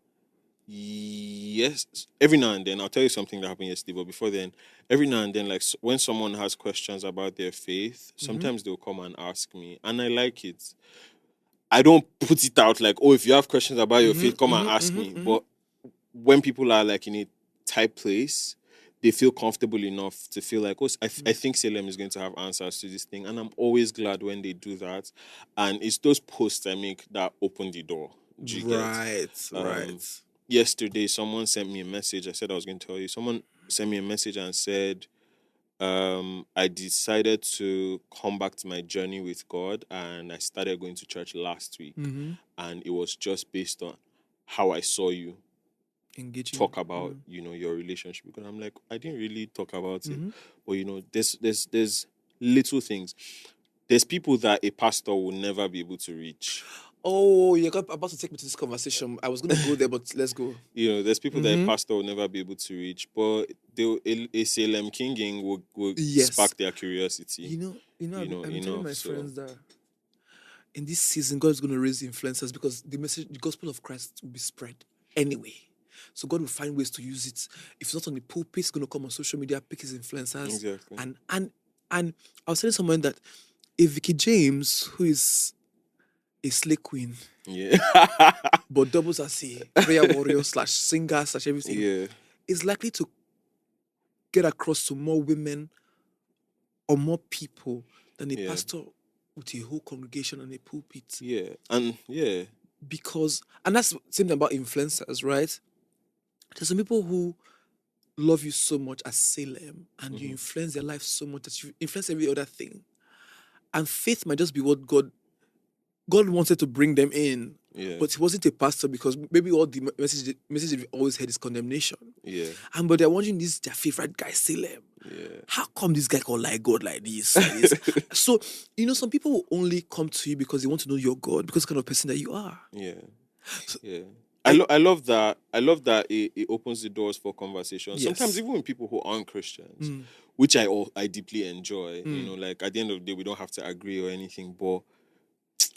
yes, every now and then, I'll tell you something that happened yesterday, but before then, every now and then, like when someone has questions about their faith, sometimes they'll come and ask me, and I like it. I don't put it out like, oh, if you have questions about your faith, come and ask me. But when people are like in a tight place, they feel comfortable enough to feel like, oh, I think Salem is going to have answers to this thing. And I'm always glad when they do that. And it's those posts I make that open the door. Do you get?
Right.
Yesterday, someone sent me a message. I said I was going to tell you. Someone sent me a message and said, I decided to come back to my journey with God, and I started going to church last week. And it was just based on how I saw you
Engaging.
talk about, your relationship. Because I'm like, I didn't really talk about it. But, there's little things. There's people that a pastor will never be able to reach.
Oh, you're about to take me to this conversation. I was going to go there, but let's go.
There's people that a pastor will never be able to reach, but a Salem Kinging will spark their curiosity.
I'm telling my friends that in this season, God is going to raise influencers because the gospel of Christ will be spread anyway. So God will find ways to use it. If it's not on the pulpit, it's going to come on social media, pick his influencers.
Exactly.
And I was telling someone that if Vicky James, who is a slay queen, but doubles as a prayer warrior / singer / everything, is likely to get across to more women or more people than a pastor with a whole congregation and a pulpit. Because, and that's the same thing about influencers, right? There's some people who love you so much as Salem, and you influence their life so much that you influence every other thing. And faith might just be what God wanted to bring them in. But he wasn't a pastor because maybe all the message they've always heard is condemnation. But they're wondering, this is their favorite guy, Salem. How come this guy can like God like this? So, some people will only come to you because they want to know your God, because the kind of person that you are.
I love that. I love that it opens the doors for conversation.
Yes.
Sometimes even with people who aren't Christians, which I deeply enjoy. Like at the end of the day, we don't have to agree or anything, but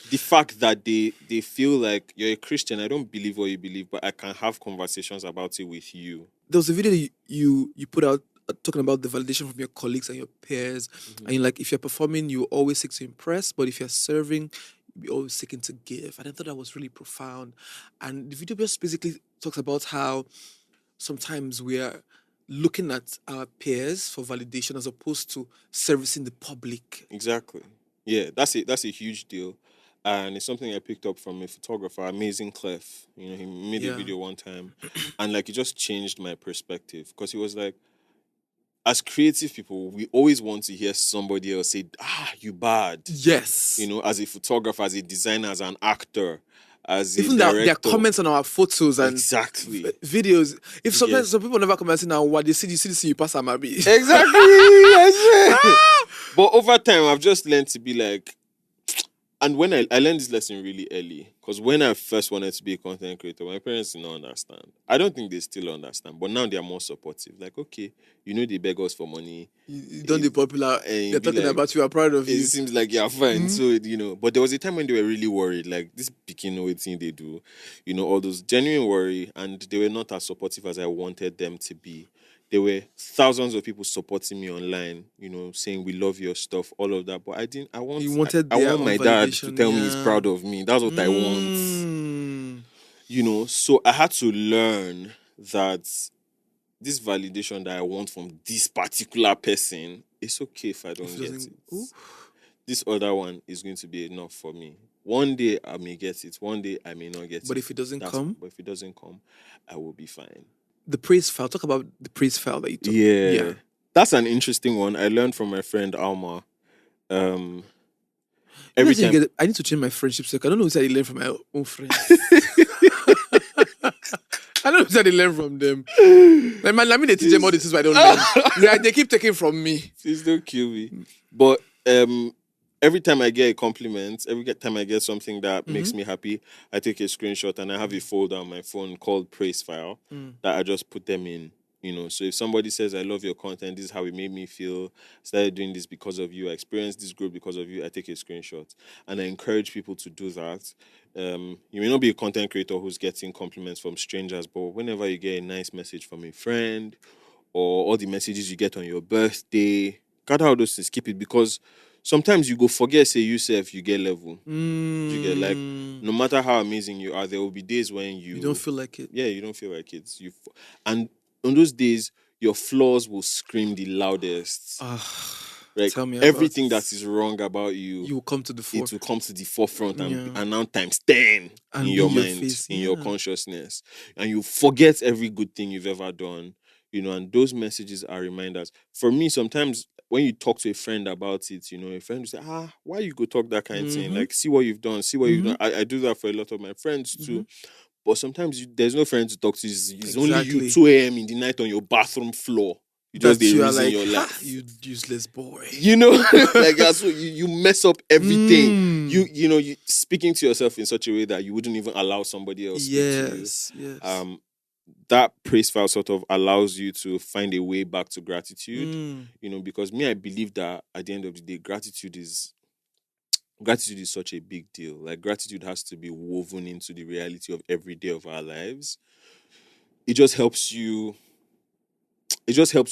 the fact that they feel like you're a Christian, I don't believe what you believe, but I can have conversations about it with you.
There was a video you put out talking about the validation from your colleagues and your peers. And you're like, if you're performing, you always seek to impress, but if you're serving, you're always seeking to give. And I thought that was really profound. And the video just basically talks about how sometimes we are looking at our peers for validation as opposed to servicing the public.
Exactly. Yeah, that's a huge deal. And it's something I picked up from a photographer, Amazing Clef. He made a video one time. And it just changed my perspective. Because he was like, as creative people, we always want to hear somebody else say, you bad.
Yes.
As a photographer, as a designer, as an actor, as
even
a director.
Their comments on our photos and videos. If sometimes some people never comment now, what they see this you pass Amabi.
Exactly. But over time, I've just learned to be like, and when I learned this lesson really early, because when I first wanted to be a content creator, my parents did not understand. I don't think they still understand, but now they are more supportive. Like, okay, they beg us for money.
You don't be popular. They're talking about you, are proud of you.
It seems like you're fine. So, but there was a time when they were really worried, like, this picking waiting they do, all those genuine worry, and they were not as supportive as I wanted them to be. There were thousands of people supporting me online, saying we love your stuff, all of that. But I want my dad to tell me he's proud of me. That's what I want. So I had to learn that this validation that I want from this particular person, it's okay if I don't get it. This other one is going to be enough for me. One day I may get it. One day I may not get it.
But if it doesn't come,
I will be fine.
The praise file. Talk about the praise file that you took.
Yeah. That's an interesting one. I learned from my friend Alma. Every time
I need to change my friendship circle. I don't know what I learned from my own friends. I don't know what how they learn from them. Like, man, let me they teach them all the things I don't learn. Like, they keep taking from me.
Please don't kill me. But every time I get a compliment, every time I get something that makes me happy, I take a screenshot and I have a folder on my phone called praise file that I just put them in. You know, so if somebody says, I love your content, this is how it made me feel, I started doing this because of you, I experienced this growth because of you, I take a screenshot. And I encourage people to do that. You may not be a content creator who's getting compliments from strangers, but whenever you get a nice message from a friend or all the messages you get on your birthday, gather all those things, keep it, because sometimes you go forget, say yourself, you get level. You get, like, no matter how amazing you are, there will be days when you
don't feel like it.
Yeah, you don't feel like it. And on those days, your flaws will scream the loudest. Like,
tell me
everything that is wrong about you,
will come to the fore.
It will come to the forefront and now times 10
and
in your
your
mind,
face.
in your consciousness. And you forget every good thing you've ever done. You know, and those messages are reminders. For me, sometimes when you talk to a friend about it, you know, a friend will say, why you go talk that kind of thing? Like, see what you've done, see what you've done. I do that for a lot of my friends too. But sometimes there's no friend to talk to. It's only you, 2 a.m. in the night on your bathroom floor. You just the reason like, your life.
You useless boy.
You know, like that's what you mess up everything. You know, you speaking to yourself in such a way that you wouldn't even allow somebody else speak to you.
Yes.
That praise file sort of allows you to find a way back to gratitude. You know, because I believe that at the end of the day, gratitude is such a big deal. Like, gratitude has to be woven into the reality of every day of our lives. It just helps you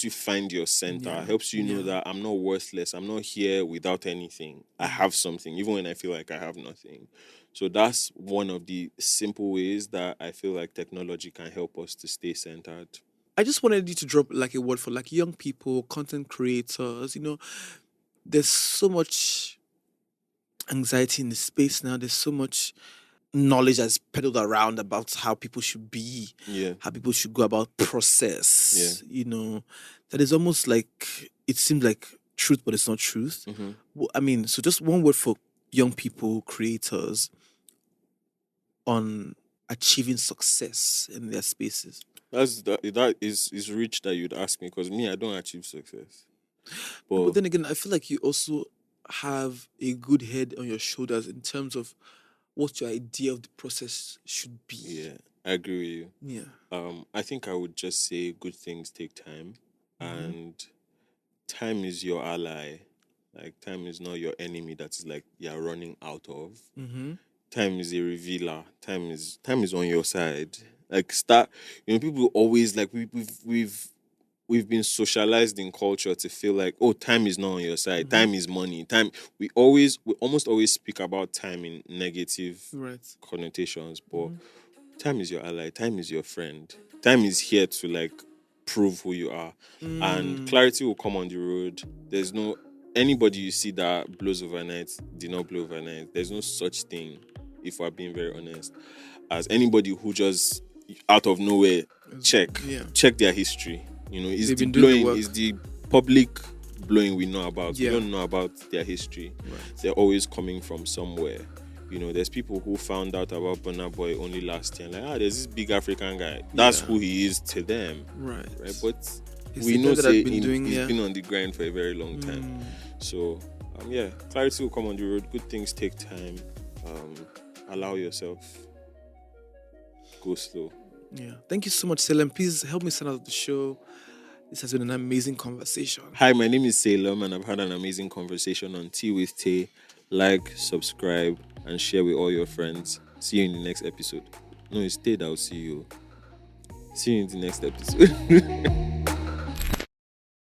find your center. It helps you know that I'm not worthless. I'm not here without anything. I have something, even when I feel like I have nothing. So that's one of the simple ways that I feel like technology can help us to stay centered.
I just wanted you to drop like a word for like young people, content creators. You know, there's so much anxiety in the space now. There's so much knowledge that's peddled around about how people should be, how people should go about process. You know, that is almost like, it seems like truth, but it's not truth. Well, I mean, so just one word for young people, creators, on achieving success in their spaces.
That is rich that you'd ask me, because me, I don't achieve success.
But then again, I feel like you also have a good head on your shoulders in terms of what your idea of the process should be.
Yeah, I agree with you.
Yeah.
I think I would just say good things take time, and time is your ally. Like, time is not your enemy that is like you're running out of. Time is a revealer. Time is on your side. Like, people always, like, we've been socialized in culture to feel like, oh, time is not on your side. Time is money. We almost always speak about time in negative connotations, but time is your ally. Time is your friend. Time is here to, like, prove who you are, and clarity will come on the road. There's no anybody you see that blows overnight did not blow overnight. There's no such thing, if we're being very honest, as anybody who just out of nowhere check their history. You know, is the blowing, is the public blowing we know about. We don't know about their history. They're always coming from somewhere. You know, there's people who found out about Burna Boy only last year. Like, there's this big African guy. That's who he is to them. Right? But we know he's been on the grind for a very long time. So, clarity will come on the road. Good things take time. Allow yourself. Go slow.
Yeah. Thank you so much, Salem. Please help me send out the show. This has been an amazing conversation.
Hi, my name is Salem, and I've had an amazing conversation on Tea with Tay. Like, subscribe, and share with all your friends. See you in the next episode. No, it's Tay that will see you. See you in the next episode.